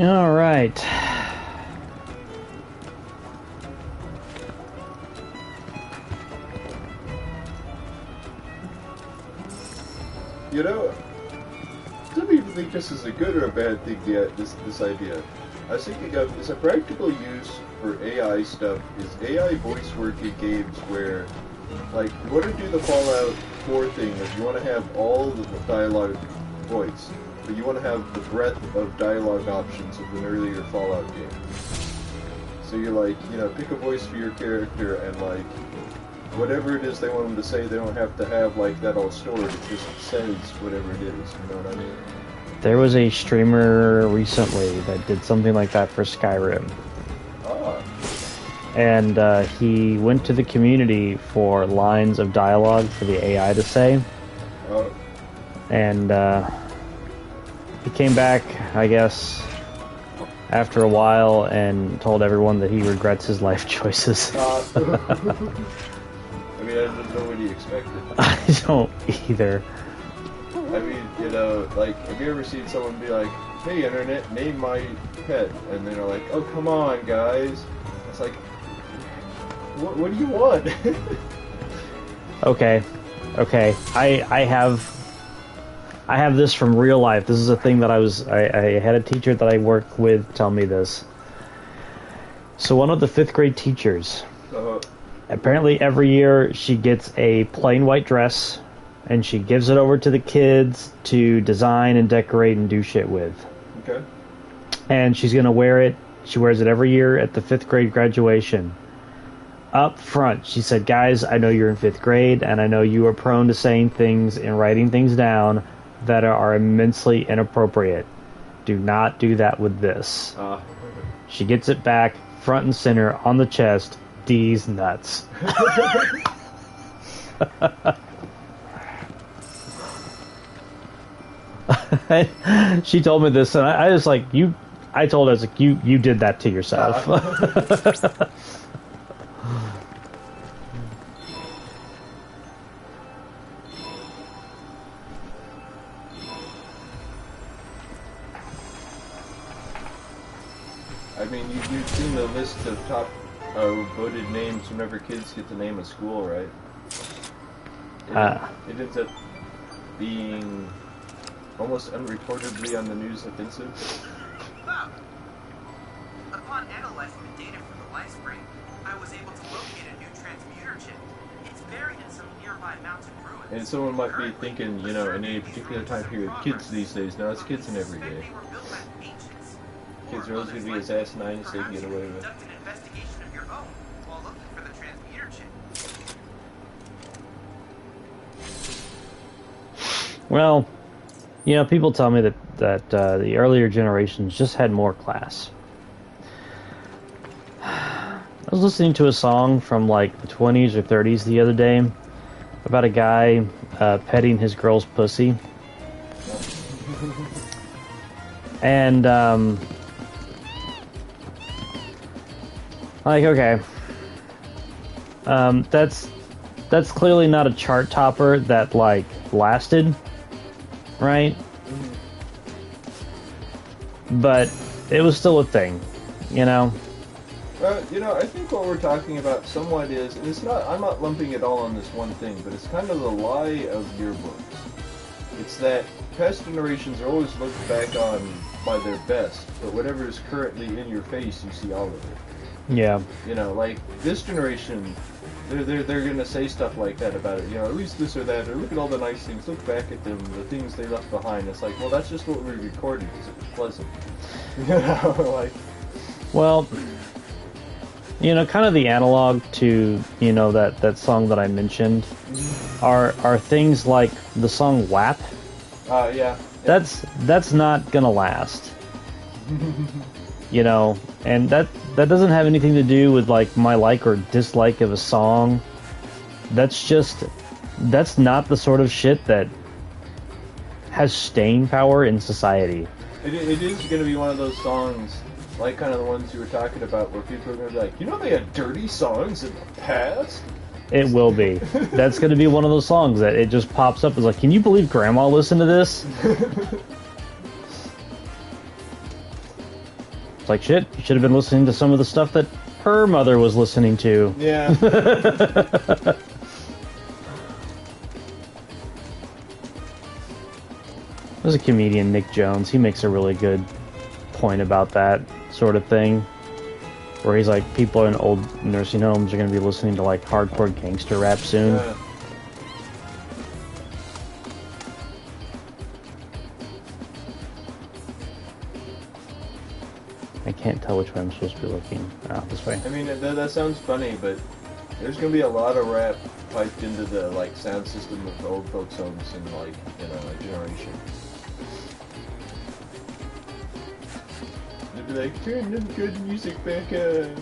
All right. You know, I don't even think this is a good or a bad thing yet, this idea. I was thinking of, is a practical use for AI stuff, is AI voice work in games where, like, you want to do the Fallout 4 thing, is you want to have all the dialogue voice, but you want to have the breadth of dialogue options of an earlier Fallout game. So you're like, you know, pick a voice for your character and like, whatever it is they want them to say, they don't have to have like that all stored. It just says whatever it is. You know what I mean? There was a streamer recently that did something like that for Skyrim. Ah. And he went to the community for lines of dialogue for the AI to say. And he came back, I guess, after a while and told everyone that he regrets his life choices. I mean, I didn't know what he expected. I don't either. I mean, you know, like, have you ever seen someone be like, "Hey, internet, name my pet," and they're like, "Oh, come on, guys." It's like, what do you want? Okay. I have this from real life. This is a thing that I had a teacher that I work with tell me this. So one of the 5th grade teachers, apparently every year she gets a plain white dress and she gives it over to the kids to design and decorate and do shit with. Okay. And she's going to wear it. She wears it every year at the 5th grade graduation. Up front, she said, "Guys, I know you're in 5th grade, and I know you are prone to saying things and writing things down that are immensely inappropriate. Do not do that with this." She gets it back, front and center, on the chest. D's nuts. She told me this, and I was like, I told her, I was like, you did that to yourself. I mean, you've seen the list of top voted names whenever kids get to name a school, right? It ends up being almost unreportedly on the news offensive. Wow. Upon analyzing the data from the life spring, I was able to locate a new transmuter chip. It's buried in some nearby mountain ruins. And someone might be thinking, you know, in any particular time period, kids these days. No, it's kids in every day. They were built by ancients. Kids are always going to be as asinine as they can get away with. Conduct an investigation of your own while looking for the transmuter chip. Well, you know, people tell me that the earlier generations just had more class. I was listening to a song from like the 20s or 30s the other day about a guy petting his girl's pussy. And, like, okay. That's clearly not a chart topper that, like, lasted, right? But it was still a thing, you know? You know, I think what we're talking about somewhat is, and it's not, I'm not lumping it all on this one thing, but it's kind of the lie of yearbooks. It's that past generations are always looked back on by their best, but whatever is currently in your face, you see all of it. Yeah. You know, like, this generation, they're gonna say stuff like that about it, you know, at least this or that, or look at all the nice things, look back at them, the things they left behind. It's like, well, that's just what we recorded, because it was pleasant. You know, like... Well, you know, kind of the analog to, you know, that song that I mentioned are things like the song WAP. Yeah. That's not gonna last. You know, and that doesn't have anything to do with like my like or dislike of a song. That's not the sort of shit that has staying power in society. It is going to be one of those songs, like kind of the ones you were talking about, where people are going to be like, you know, they had dirty songs in the past? It will be. That's going to be one of those songs that it just pops up as like, can you believe Grandma listened to this? It's like, shit, you should have been listening to some of the stuff that her mother was listening to. Yeah. There's a comedian, Nick Jones, he makes a really good point about that sort of thing. Where he's like, people in old nursing homes are going to be listening to like hardcore gangster rap soon. Yeah. I can't tell which way I'm supposed to be looking. Oh, this way. I mean, that sounds funny, but There's gonna be a lot of rap piped into the like sound system of old folks' homes in like a generation. They'll be like, turn the good music back on.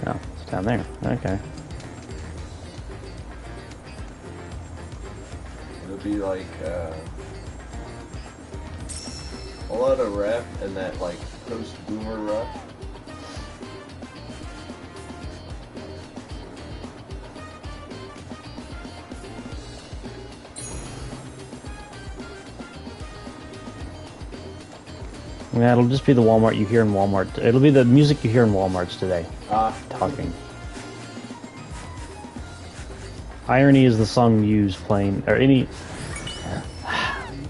Oh, it's down there. Okay. It'll be like a lot of rap and that like post-boomer rock. Yeah, it'll just be the Walmart you hear in Walmart. It'll be the music you hear in Walmarts today. Talking. Irony is the song Muse playing, or any...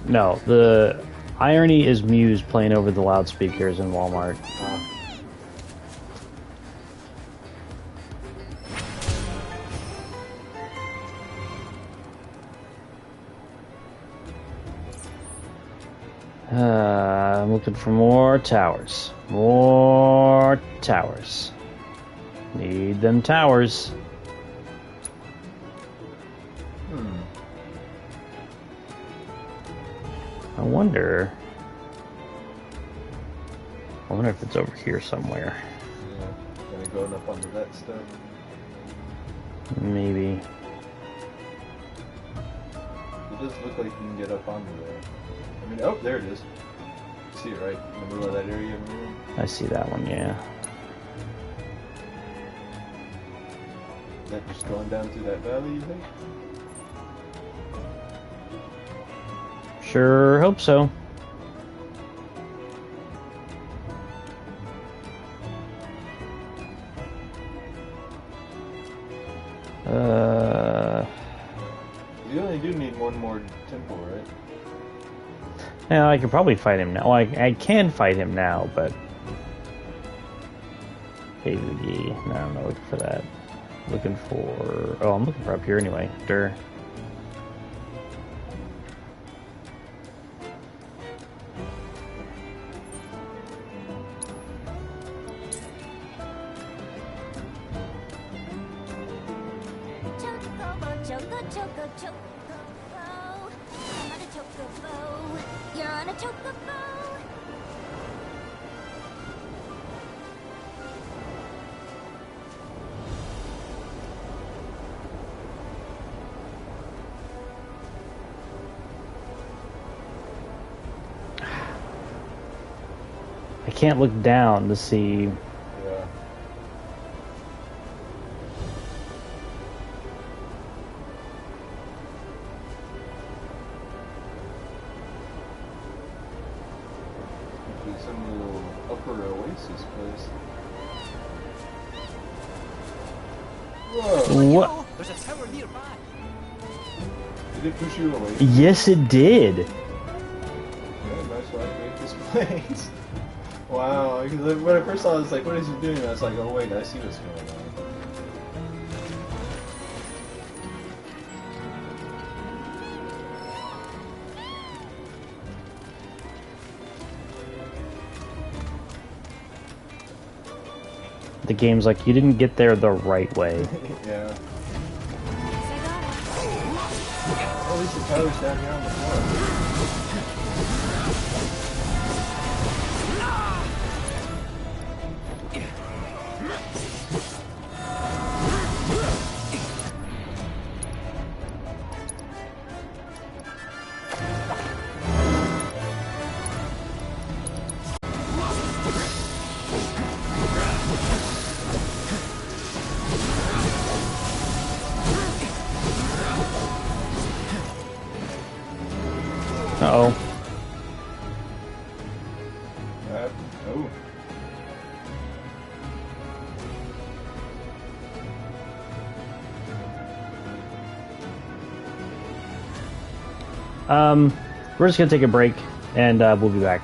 No, the Irony is Muse playing over the loudspeakers in Walmart. I'm looking for more towers. More towers. Need them towers. I wonder if it's over here somewhere. Yeah, gonna go up onto that stuff. Maybe. It does look like you can get up onto there. I mean, oh, there it is. See it right in the middle of that area of the room? I see that one, yeah. Is that just going down through that valley, you think? Sure hope so. You only do need one more temple, right? Yeah, I could probably fight him now. Well, I can fight him now, but... Hey, no, I'm not looking for that. Looking for... Oh, I'm looking for up here anyway. Durr. I can't look down to see... Yeah. There's some little upper oasis place. Whoa! What? There's a tower nearby. Did it push you away? Yes, it did! Yeah, nice way to make this place. Wow, because when I first saw it, I was like, what is he doing? I was like, oh wait, I see what's going on. The game's like, you didn't get there the right way. Yeah. At least the tower's down here on the floor. Uh-oh. Oh. We're just gonna take a break, and we'll be back.